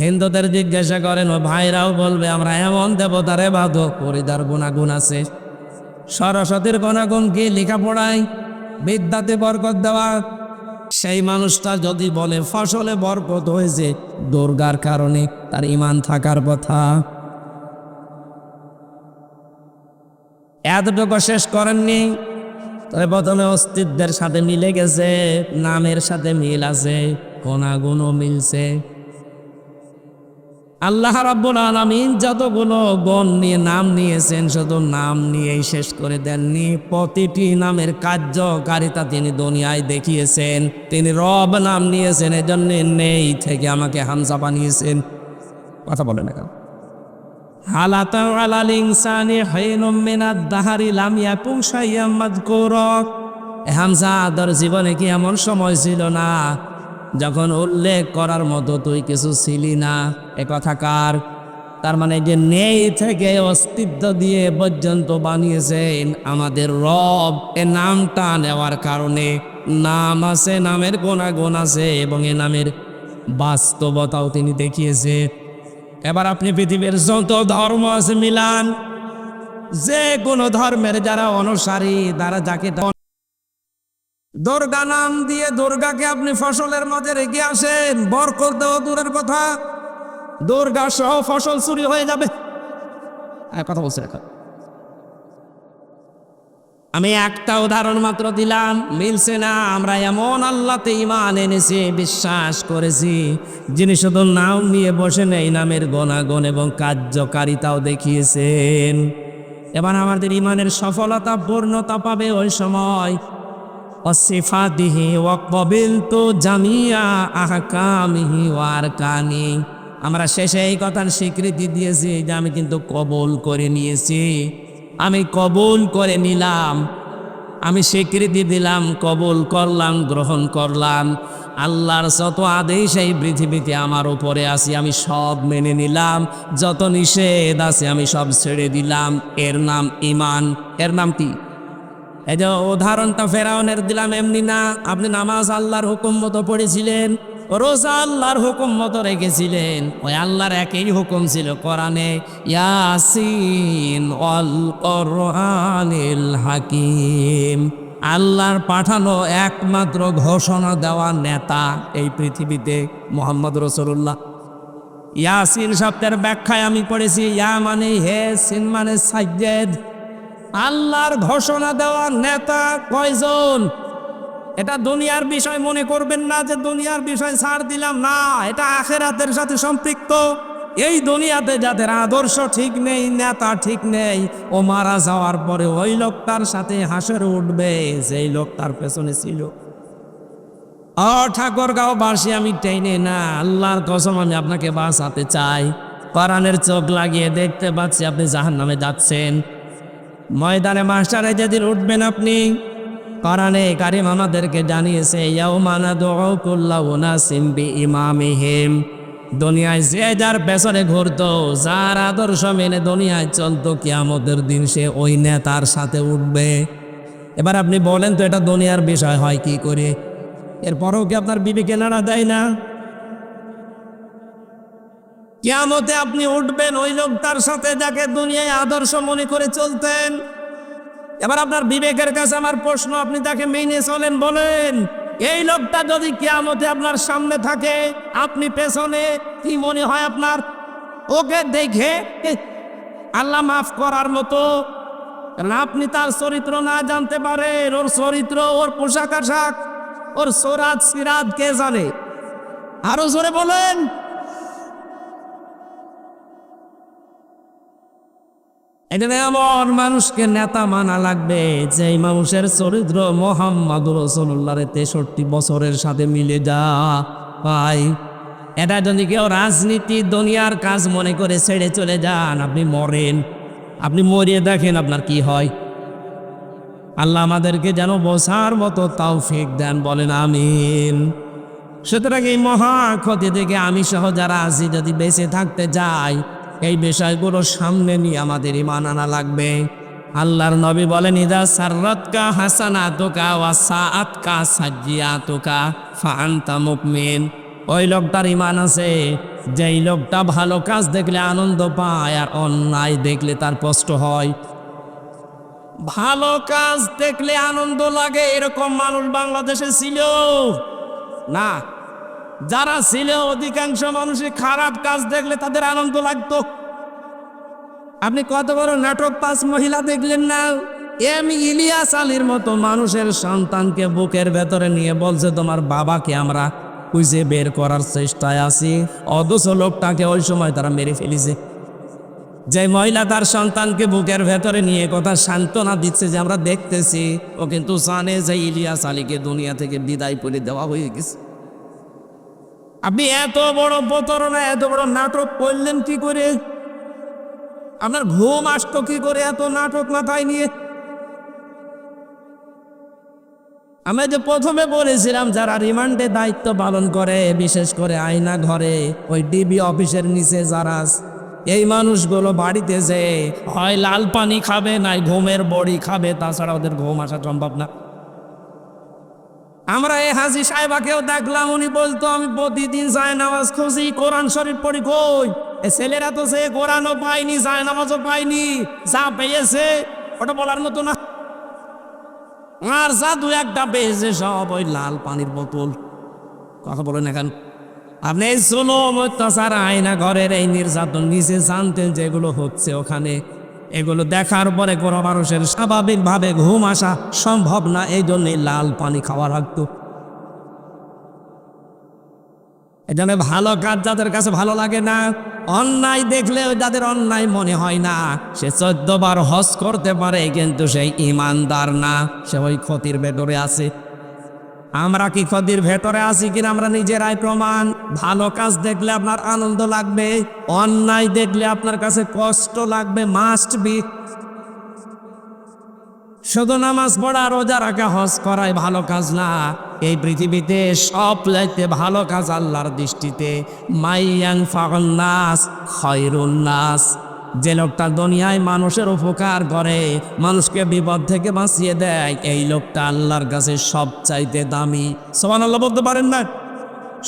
হিন্দুদের জিজ্ঞাসা করেন, ও ভাইরাও বলবে আমরা এমন দেবতার ইবাদত করি যার গুণাগুণ আছে। সরস্বতীর গুণাগুণ কি? লেখাপড়ায়, বিদ্যাতে বরকত দেওয়া। সেই মানুষটা যদি বলে ফসলে বরকত হয়েছে দুর্গার কারণে, তার ঈমান থাকার কথা। এতটুকু শেষ করেননি, তবে প্রথমে অস্তিত্বের সাথে মিলে গেছে, নামের সাথে মিল আছে, গুণাগুণও মিলছে। আল্লাহ রাব্বুল আলামিন যতগুলো গুণ নিয়ে নাম নিয়েছেন, শুধু নাম নিয়েই শেষ করে দেননি, প্রতিটি নামের কার্যকারিতা তিনি দুনিয়ায় দেখিয়েছেন। তিনি রব নাম নিয়েছেন, এজন্য নেই থেকে আমাকে হামজা বানিয়েছেন। কথা বলে না কেন? হালাতা আলাল ইনসানি হাইনুম মিনাদ দাহারি লাম ইয়াকুন শাইয়াম মাযকুরা। হামজা, তোর জীবনে কি এমন সময় ছিল না যখন উল্লেখ করার মতো তুই কিছু ছিলি না? এ কথা কার? তার মানে যে নেই থেকে অস্তিত্ব দিয়ে পর্যন্ত বানিয়েছেন আমাদের রব। এ নামটা নেওয়ার কারণে নাম আছে, নামের গুণাগুণ আছে, এবং এ নামের বাস্তবতাও তিনি দেখিয়েছে। এবার আপনি পৃথিবীর যত ধর্ম আছে মিলান, যে কোনো ধর্মের যারা অনুসারী, তারা যাকে দুর্গা নাম দিয়ে দুর্গাকে আপনি ফসলের মধ্যে রেখে আসেন, বরকত দেওয়া দূরের কথা, দুর্গা সহ ফসল চুরি হয়ে যাবে। কথা বলছি এখন। আমি একটা উদাহরণ মাত্র দিলাম, মিলছে না। আমরা এমন আল্লাহতে ঈমান এনেছি, বিশ্বাস করেছি, যিনি শুধু নাম নিয়ে বসে নেই, নামের গুণাগুণ এবং কার্যকারিতাও দেখিয়েছেন। এবার আমাদের ঈমানের সফলতা পূর্ণতা পাবে ওই সময়, ওয়াসিফাতিহি ওয়া ক্বাবিলতু জামিয়া আহকামিহি ওয়া আরকানি। আমরা শেষে এই কথার স্বীকৃতি দিয়েছি যে আমি কিন্তু কবুল করে নিয়েছি, আমি কবুল করে নিলাম, আমি স্বীকৃতি দিলাম, কবুল করলাম, গ্রহণ করলাম। আল্লাহর যত আদেশ এই পৃথিবীতে আমার উপরে আছে আমি সব মেনে নিলাম, যত নিষেধ আছে আমি সব ছেড়ে দিলাম। এর নাম ঈমান। এর নাম কি? এই যে উদাহরণটা ফেরাউনের দিলাম এমনি না। আপনি নামাজ আল্লাহর হুকুম মতো পড়েছিলেন, রোজা আল্লাহর হুকুম মতো রেখেছিলেন, ওই আল্লাহর একই হুকুম ছিল কোরআনে, ইয়াসিন ওয়াল কোরআনিল হাকিম। আল্লাহর পাঠানো একমাত্র ঘোষণা দেওয়া নেতা এই পৃথিবীতে মুহাম্মদ রাসূলুল্লাহ। ইয়াসিন শব্দের ব্যাখ্যায় আমি পড়েছি, ইয়া মানে হে, সিন মানে সাজ্জেদ। আল্লাহর ঘোষণা দেওয়া নেতা কয়জন? এটা দুনিয়ার বিষয় মনে করবেন না যে দুনিয়ার বিষয় ছাড় দিলাম, না, এটা আখিরাতের সাথে সম্পৃক্ত। এই দুনিয়াতে যাদের আদর্শ ঠিক নেই, নেতা ঠিক নেই, ও মারা যাওয়ার পরে ওই লোকটার সাথে হাসরে উঠবে যেই লোক তার পেছনে ছিল। ঠাকুরগাঁও বাসী আমি টেনে না, আল্লাহর কসম আমি আপনাকে বাঁচাতে চাই। কোরআনের চোখ লাগিয়ে দেখতে পাচ্ছি আপনি জাহান্নামে যাচ্ছেন। ময়দানে মাস্টারে যেদিন উঠবেন আপনি, কোরআনে কারিম আমাদেরকে জানিয়েছে, ইয়াউমা নাদউ কুল্লা উনাসিম বিইমামিহিম। দুনিয়ায় যে যার পেছনে ঘুরতো, যার আদর্শ মেনে দুনিয়ায় চলতো, কিয়ামতের দিন সে ওই নেতার সাথে উঠবে। এবার আপনি বলেন তো এটা দুনিয়ার বিষয় হয় কি করে? এরপরেও কি আপনার বিবেকে নাড়া দেয় না? কিয়ামতে আপনি উঠবেন ওই লোকটার সাথে যাকে দুনিয়ায় আদর্শ মনে করে চলতেন। এবার আপনার বিবেকের কাছে আমার প্রশ্ন, আপনি তাকে মেনে চলেন, বলেন এই লোকটা যদি কিয়ামতে আপনার সামনে থাকে, আপনি পেছনে, কি মনে হয় আপনার? ওকে দেখে আল্লাহ মাফ করার মতো? কারণ আপনি তার চরিত্র না জানতে পারেন, ওর চরিত্র, ওর পোশাক আশাক, ওর সোরাত সিরাত কে জানে? আরো জোরে বলেন। এটা এমন মানুষকে নেতা মানা লাগবে যে মানুষের চরিত্র মুহাম্মদ রাসূলুল্লাহর 63 বছরের সাথে মিলে যা ভাই। এটা যদি কেউ রাজনীতি দুনিয়ার কাজ মনে করে ছেড়ে চলে যান, আপনি মরেন। আপনি মরিয়ে দেখেন আপনার কি হয়। আল্লাহ আমাদেরকে যেন বোঝার মতো তৌফিক দেন, বলেন আমিন। সুতরাং এই মহা ক্ষতি থেকে আমি সহ যারা আছি যদি বেঁচে থাকতে যাই, এই বিষয়গুলো সামনে নিয়ে আমাদের ঈমান আনা লাগবে। আল্লাহর নবী বলেন, ইদা সাররাতকা হাসানাতুকা ওয়া সাআতকা সাজ্জিয়াতুকা ফাআনতা মুমিন। ওই লোকটার ঈমান আছে যেই লোকটা ভালো কাজ দেখলে আনন্দ পায় আর অন্যায় দেখলে তার কষ্ট হয়। ভালো কাজ দেখলে আনন্দ লাগে এরকম মানুষ বাংলাদেশে ছিল না। যারা ছিল অধিকাংশ মানুষই খারাপ কাজ দেখলে তাদের আনন্দ লাগতো। আপনি কত বড় নাটক 5 মহিলা দেখলেন না? এম ইলিয়াস আলীর মতো মানুষের সন্তানকে বুকের ভেতরে নিয়ে বলছে, তোমার বাবাকে আমরা খুঁজে বের করার চেষ্টায় আছি, অথচ লোকটাকে ওই সময় তারা মেরে ফেলেছে। যে মহিলা তার সন্তানকে বুকের ভেতরে নিয়ে কথা সান্ত্বনা দিচ্ছে যে আমরা দেখতেছি, ও কিন্তু জানে যে ইলিয়াস আলীকে দুনিয়া থেকে বিদায় করে দেওয়া হয়ে গেছে। আপনি এত বড় প্রতারণা, এত বড় নাটক করলেন কি করে? আপনার ঘুম আসতো কি করে এত নাটক মাথায় নিয়ে? আমি যে প্রথমে বলেছিলাম, যারা রিমান্ডে দায়িত্ব পালন করে, বিশেষ করে আয়না ঘরে, ওই ডিবি অফিসের নিচে যারা, এই মানুষগুলো বাড়িতে যে হয় লাল পানি খাবে, নাই ঘুমের বড়ি খাবে, তাছাড়া ওদের ঘুম আসা সম্ভব না। আমরা এই হাজি সাহেবাকেও দেখলাম, উনি বলতো আমি প্রতিদিন জায়নামাজ খুঁজি, কোরআন শরীফ পড়ি। কই এ ছেলেরা তো সে কোরআনও পায়নি, জায়নামাজও পায়নি, যা পেয়েছে ওটা বলার মতো না। আর যা 2-1টা পেয়েছে সব ওই লাল পানির বোতল। কথা বলেন এখন। আপনি এই জুলুম, অত্যাচার, আয়না ঘরের এই নির্যাতন নিচে জানতেন যেগুলো হচ্ছে ওখানে, এগুলো দেখার পরে কোনো মানুষের স্বাভাবিকভাবে ঘুম আসা সম্ভব না। এই জন্যই লাল পানি খাওয়া লাগতো। এই জন্য ভালো কাজ যাদের কাছে ভালো লাগে না, অন্যায় দেখলেও যাদের অন্যায় মনে হয় না, সে 14 বার হজ করতে পারে কিন্তু সেই ইমানদার না, সে ওই ক্ষতির ভেতরে আছে। আমরা কি ক্ষতির ভেতরে আছি কিনা আমরা নিজেরাই প্রমাণ। ভালো কাজ দেখলে আপনার আনন্দ লাগবে, অন্যায় দেখলে আপনার কাছে কষ্ট লাগবে, মাস্ট বি। শুধু নামাজ পড়া, রোজা রাখা, হজ করাই ভালো কাজ না। এই পৃথিবীতে সব চাইতে ভালো কাজ আল্লাহর দৃষ্টিতে মাইয়ান ফাগন্নাস খয়রুন নাস। যে লোকটা দুনিয়ায় মানুষের উপকার করে, মানুষকে বিপদ থেকে বাঁচিয়ে দেয়, এই লোকটা আল্লাহর কাছে সব চাইতে দামি। সুবহানাল্লাহ বলতে পারেন না?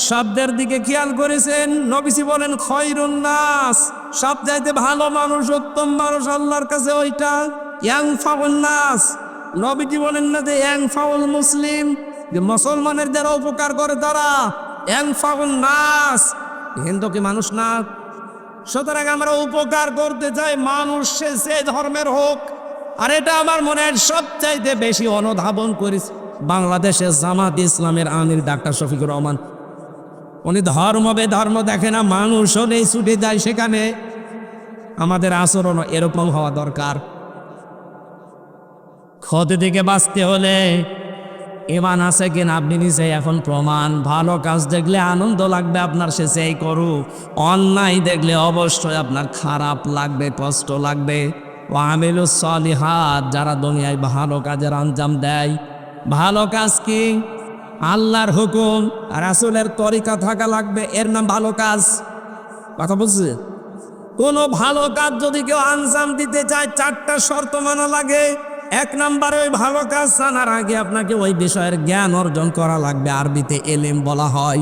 শব্দের দিকে খেয়াল করেছেন? নবীজি বলেন খয়রুন নাস, সব চাইতে ভালো মানুষ, উত্তম মানুষ আল্লাহর কাছে ওইটা। ইয়ানফাউন নাস, নবীজি বলেন না যে ইয়ানফাউল মুসলিম, যে মুসলমানের যারা উপকার করে তারা ইয়ানফাউন নাস, হিন্দু কি মানুষ না? সুতরাং আমরা উপকার করতে চাই, মানুষ সে ধর্মের হোক। আর এটা আমার মনে হয় সবচাইতে বেশি অনুধাবন করেছে বাংলাদেশের জামাত ইসলামের আমির ডাক্তার শফিকুর রহমান। উনি ধর্ম দেখে না, মানুষ হলেই ছুটে যায় সেখানে। আমাদের আচরণ এরকম হওয়া দরকার। ক্ষতি থেকে বাঁচতে হলে ইমান আছে কিনা আপনি নিজে এখন প্রমাণ। ভালো কাজ দেখলে আনন্দ লাগবে আপনার, সে সেই করুক। অন্যায় দেখলে অবশ্যই আপনার খারাপ লাগবে, কষ্ট লাগবে। ও আমিলুস সলিহাত, যারা দুনিয়ায় ভালো কাজের আঞ্জাম দেয়। ভালো কাজ কি? আল্লাহর হুকুম রাসূলের তরিকা থাকা লাগবে, এর নাম ভালো কাজ। কথা বুঝছে? কোনো ভালো কাজ যদি কেউ আঞ্জাম দিতে চায় 4টা শর্ত মানা লাগে। 1 নম্বরে ওই ভালো কাজ জানার আগে আপনাকে ওই বিষয়ের জ্ঞান অর্জন করা লাগবে, আরবিতে এলেম বলা হয়।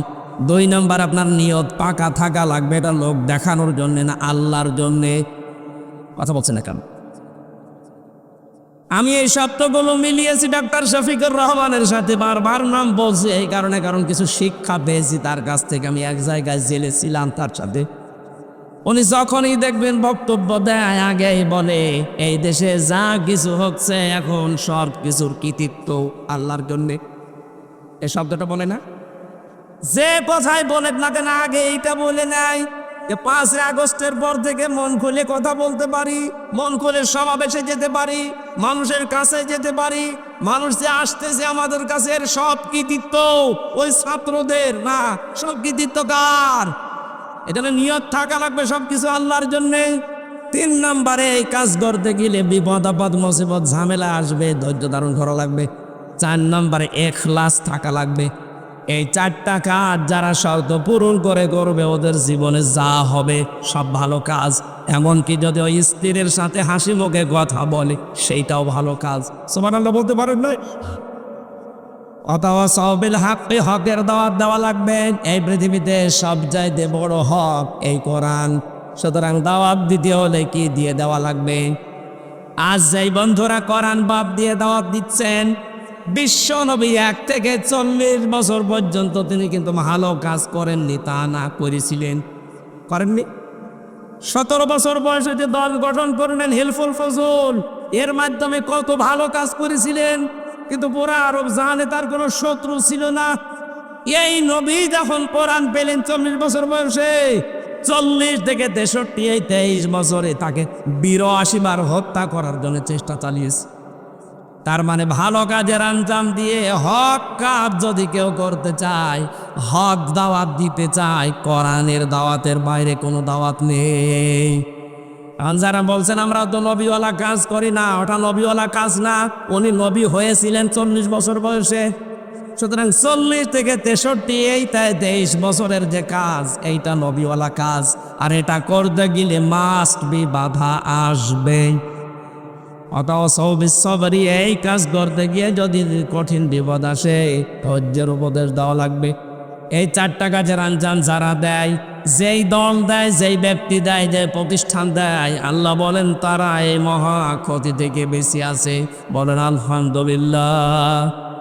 2 নম্বর আপনার নিয়ত পাকা থাকা লাগবে, এটা লোক দেখানোর জন্যে না, আল্লাহর জন্যে। কথা বলছে না কেন? আমি এই শব্দগুলো মিলিয়েছি ডাক্তার শফিকুর রহমানের সাথে, বারবার নাম বলছি এই কারণে, কারণ কিছু শিক্ষা পেয়েছি তার কাছ থেকে। আমি এক জায়গায় জেলে ছিলাম তার সাথে। উনি যখনই দেখবেন বক্তব্য দেয় আগেই বলে এই দেশে যা কিছু হচ্ছে এখন সব কিছুর কৃতিত্ব আল্লাহর জন্যে। এই শব্দটা বলে না? যে কথাই বলে না কেন আগে এইটা বলে নাই যে 5 আগস্টের পর থেকে মন খুলে কথা বলতে পারি, মন খুলে সমাবেশে যেতে পারি, মানুষের কাছে যেতে পারি। মানুষ যে আসতেছে আমাদের কাছে এর সব কৃতিত্ব ওই ছাত্রদের না, সব কৃতিত্ব কার? এটা নিয়ত থাকা লাগবে সবকিছু আল্লাহর জন্যে। 3 নম্বরে এই কাজ করতে গেলে বিপদ আপদ মুসিবত ঝামেলা আসবে, ধৈর্য ধারণ করা লাগবে। 4 নম্বরে ইখলাস থাকা লাগবে। এই 4টা কাজ যারা শর্ত পূরণ করে করবে ওদের জীবনে যা হবে সব ভালো কাজ। এমনকি যদি ওই স্ত্রীর সাথে হাসি মুখে কথা বলে সেইটাও ভালো কাজ। সুবহানাল্লাহ বলতে পারেন না? অথবা সবিল হাক্কি, হকের দাওয়াত দেওয়া লাগবে। এই পৃথিবীতে সবচাইতে বড় হক এই কোরআন। সুতরাং দাওয়াত দিতে হলে কি দিয়ে দেওয়া লাগবে? আজ যেই বন্ধুরা কোরআন বাদ দিয়ে দাওয়াত দিচ্ছেন, বিশ্ব নবী 1 থেকে 40 বছর পর্যন্ত তিনি কিন্তু ভালো কাজ করেননি তা না, করেছিলেন? করেননি? 17 বছর বয়সে যে দল গঠন করলেন হিলফুল ফজল, এর মাধ্যমে কত ভালো কাজ করেছিলেন। কিন্তু পুরা আরব জাহানে তার কোনো শত্রু ছিল না। এই নবী যখন কোরআন পেলেন 40 বছর বয়সে, 40 থেকে 63, এই 23 বছরে তাকে 82 বার হত্যা করার জন্য চেষ্টা চালিয়েছে। তার মানে ভালো কাজের আঞ্জাম দিয়ে হক কাজ যদি কেউ করতে চায়, হক দাওয়াত দিতে চায়, কোরআনের দাওয়াতের বাইরে কোনো দাওয়াত নেই। যারা বলছেন আমরা তো নবীওয়ালা কাজ করি না, ওটা নবীওয়ালা কাজ না। উনি নবী হয়েছিলেন 40 বছর বয়সে। সুতরাং 40 থেকে 63, এই 23 বছরের যে কাজ, এইটা নবীওয়ালা কাজ। আর এটা করতে গেলে মাস্ট বি বাধা আসবে। অথবা সবরি, এই কাজ করতে গিয়ে যদি কঠিন বিপদ আসে ধৈর্যের উপদেশ দেওয়া লাগবে। এই 4টা কাজের আঞ্জাম যারা দেয়, যেই দল দেয়, যেই ব্যক্তি দেয়, যে প্রতিষ্ঠান দেয়, আল্লাহ বলেন তারা এই মহা ক্ষতি থেকে বেশি আছে। বলেন আলহামদুলিল্লাহ।